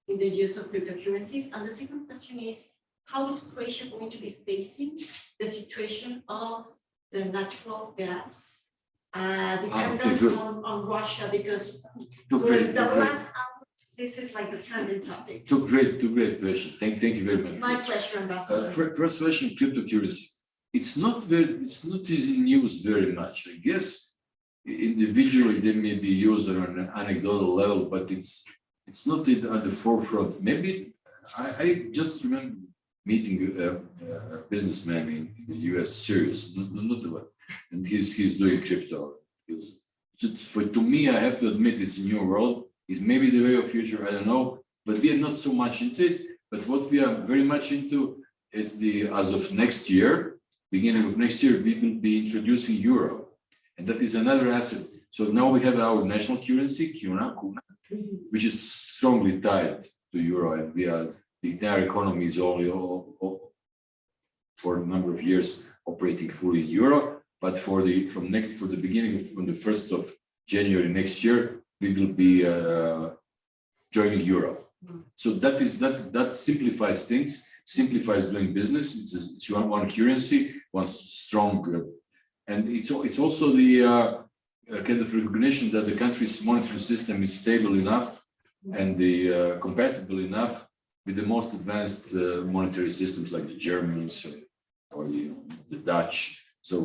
in the use of cryptocurrencies. And the second question is, how is Croatia going to be facing the situation of the natural gas dependence on Russia? Because during the last hours, this is like the trending topic. Two great questions. Thank you very much. My pleasure, Ambassador. First question, cryptocurrency. It's not easy news very much. I guess individually they may be used on an anecdotal level, but it's not at the forefront. Maybe I just remember meeting a businessman in the US, serious, not the one, and he's doing crypto. To me, I have to admit, it's a new world. It may be the way of future, I don't know, but we are not so much into it. But what we are very much into is as of next year, beginning of next year, we will be introducing euro, and that is another asset. So now we have our national currency, kuna, which is strongly tied to euro, and the entire economy is only for a number of years operating fully in euro. But from the 1st of January next year, we will be joining euro. So that simplifies things, simplifies doing business. It's one currency, one strong, And it's also the kind of recognition that the country's monetary system is stable enough and compatible enough with the most advanced monetary systems like the Germans or the Dutch. So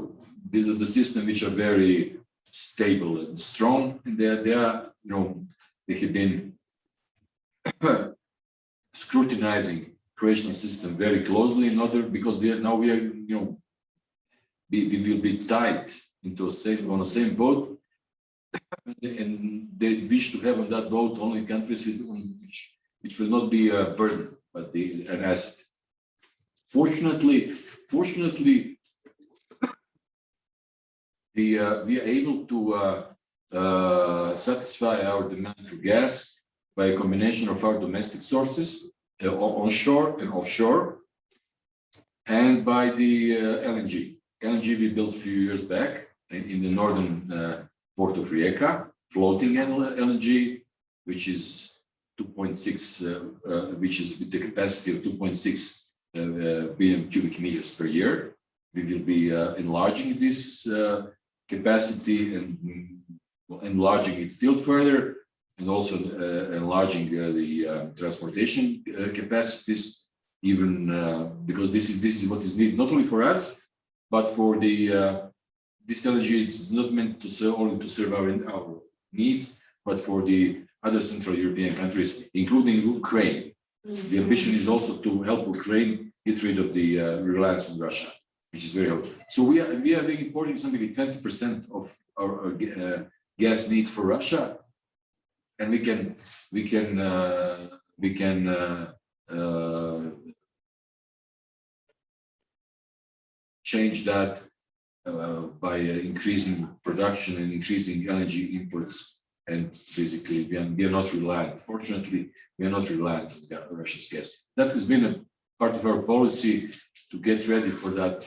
these are the systems which are very stable and strong, and they are, you know, they have been scrutinizing Croatian system very closely in order, because now we are, you know, we will be tied into on the same boat, and they wish to have on that boat only countries which will not be a burden, but an asset. Fortunately, we are able to satisfy our demand for gas by a combination of our domestic sources, onshore and offshore, and by the LNG. LNG we built a few years back in the northern port of Rijeka, floating LNG, which is 2.6, which is with the capacity of 2.6 billion cubic meters per year. We will be enlarging this capacity and enlarging it still further, and also enlarging the transportation capacities, even because this is what is needed not only for us, but for the this LNG is not meant to serve only to serve our needs, but for the other Central European countries, including Ukraine. The ambition is also to help Ukraine get rid of the reliance on Russia, which is very helpful. So we are importing something like 20% of our gas needs for Russia, and we can change that by increasing production and increasing LNG imports, and basically we are not reliant. Fortunately, we are not reliant on Russia's gas. That has been a part of our policy to get ready for that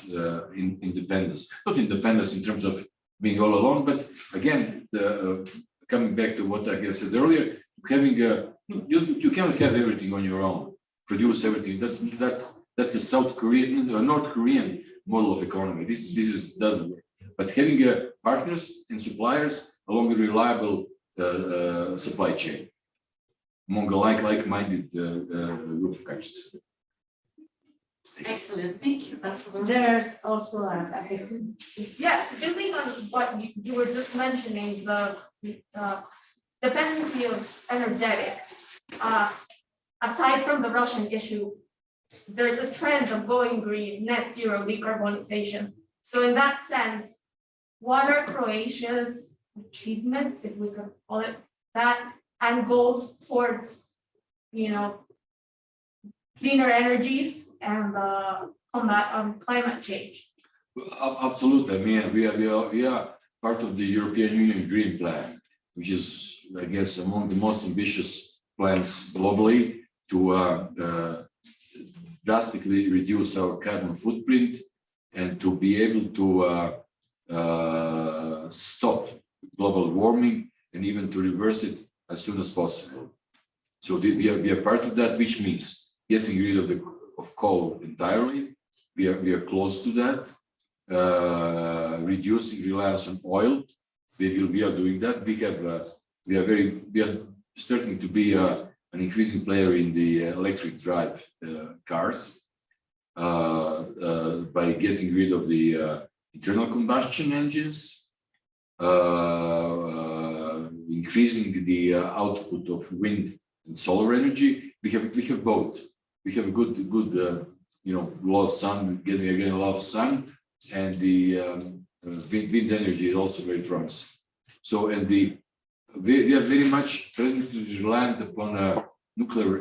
independence. Not independence in terms of being all alone, but again, coming back to what I have said earlier, having you cannot have everything on your own, produce everything. That's a South Korean or North Korean model of economy. This doesn't work. But having partners and suppliers along with reliable supply chain among a like-minded group of countries. Excellent, thank you, Ambassador. There's also a question. Yeah, building on what you were just mentioning, the dependency of energetics, aside from the Russian issue, there's a trend of going green, net zero decarbonization. So in that sense, what are Croatia's achievements, if we can call it that, and goals towards, you know, cleaner energies and combat on climate change? Absolutely. I mean, we are part of the European Union Green Plan, which is, I guess, among the most ambitious plans globally to drastically reduce our carbon footprint and to be able to stop global warming and even to reverse it as soon as possible. So we are part of that, which means getting rid of coal entirely. We are close to that. Reducing reliance on oil. We are doing that. We are starting to be an increasing player in the electric drive cars by getting rid of the internal combustion engines, increasing the output of wind and solar energy. We have both. We have a good you know, a lot of sun, getting again a lot of sun, and the wind energy is also very promising. So, and we are very much presently reliant upon a nuclear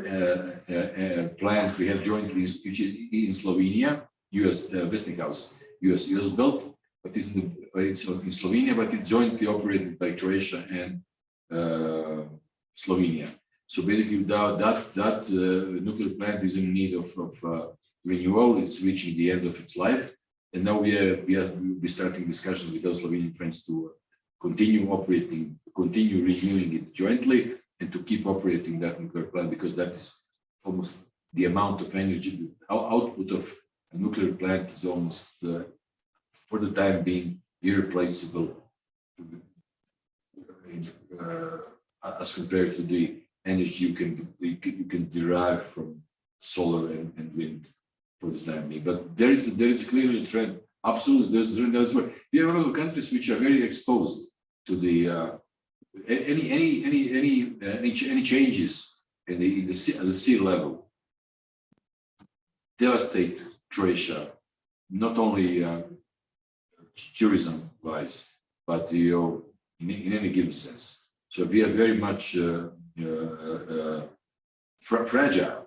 plant we have jointly, which is in Slovenia, US Westinghouse, US built, but it's in Slovenia, but it's jointly operated by Croatia and Slovenia. So basically, that nuclear plant is in need of renewal. It's reaching the end of its life, and now we'll be starting discussions with those Slovenian friends to continue renewing it jointly, and to keep operating that nuclear plant, because that is almost the amount of energy. Output of a nuclear plant is almost, for the time being, irreplaceable as compared to the energy you can derive from solar and wind for the time being. But there is clearly a trend. Absolutely, there's we are one of the countries which are very exposed to the any changes at the sea level. Devastate Croatia, not only tourism-wise, but in any given sense. So we are very much fragile,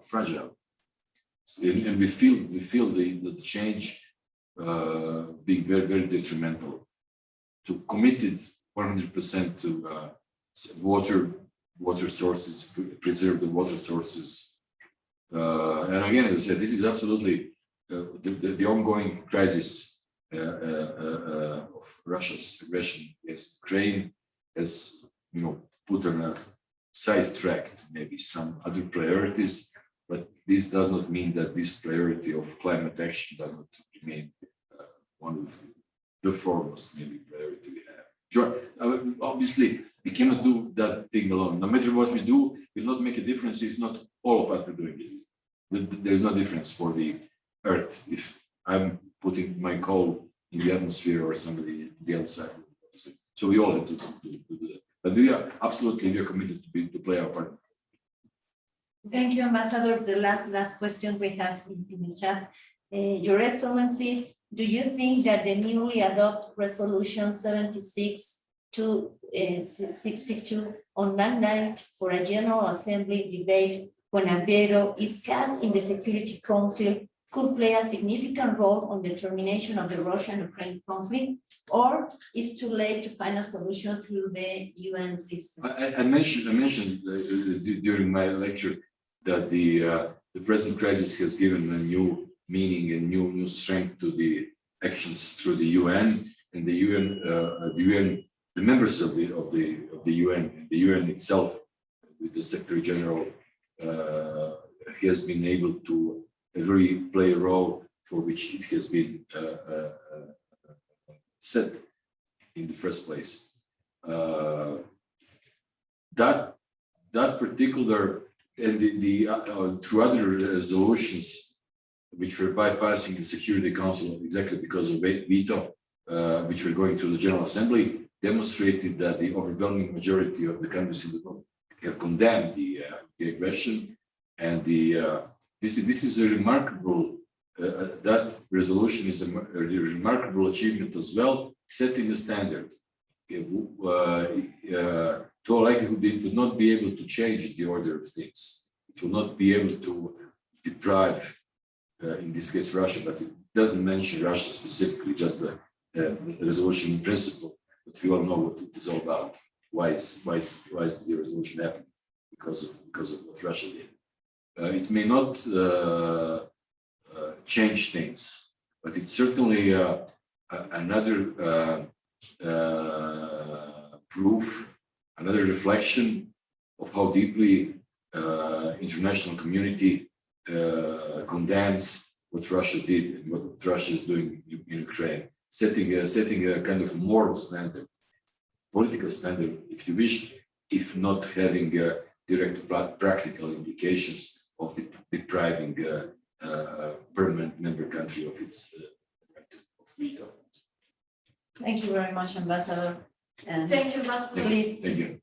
and we feel the change being very detrimental. To committed 100% to water sources, preserve the water sources. And again, as I said, this is absolutely the ongoing crisis of Russia's aggression against Ukraine has, put on a sidetracked maybe some other priorities, but this does not mean that this priority of climate action does not remain one of the foremost maybe priority we have. Sure, obviously we cannot do that thing alone. No matter what we do, will not make a difference if not all of us are doing it. There's no difference for the Earth if I'm putting my coal in the atmosphere or somebody on the other side. So we all have to do that. But we are committed to play our part. Thank you, Ambassador. The last question we have in the chat. Your Excellency, do you think that the newly adopted Resolution 76/262 on mandate for a General Assembly debate when a veto is cast in the Security Council could play a significant role on the termination of the Russian-Ukraine conflict, or is too late to find a solution through the UN system? I mentioned during my lecture that the present crisis has given a new meaning and new strength to the actions through the UN, and the members of the UN, the UN itself, with the Secretary General, has been able to really play a role for which it has been set in the first place. That particular and through other resolutions which were bypassing the Security Council exactly because of veto, which were going to the General Assembly, demonstrated that the overwhelming majority of the countries in the world have condemned the aggression, and this is a remarkable. That resolution is a remarkable achievement as well, setting a standard. To all likelihood, it would not be able to change the order of things. It will not be able to deprive, in this case, Russia, but it doesn't mention Russia specifically, just the resolution in principle. But we all know what it is all about. Why is the resolution happening? Because of what Russia did. It may not change things, but it's certainly another proof, another reflection of how deeply international community condemns what Russia did and what Russia is doing in Ukraine, setting a kind of moral standard, political standard, if you wish, if not having direct practical implications of depriving permanent member country of its right of veto. Thank you very much, Ambassador. And Thank you, Ambassador. please. Thank you.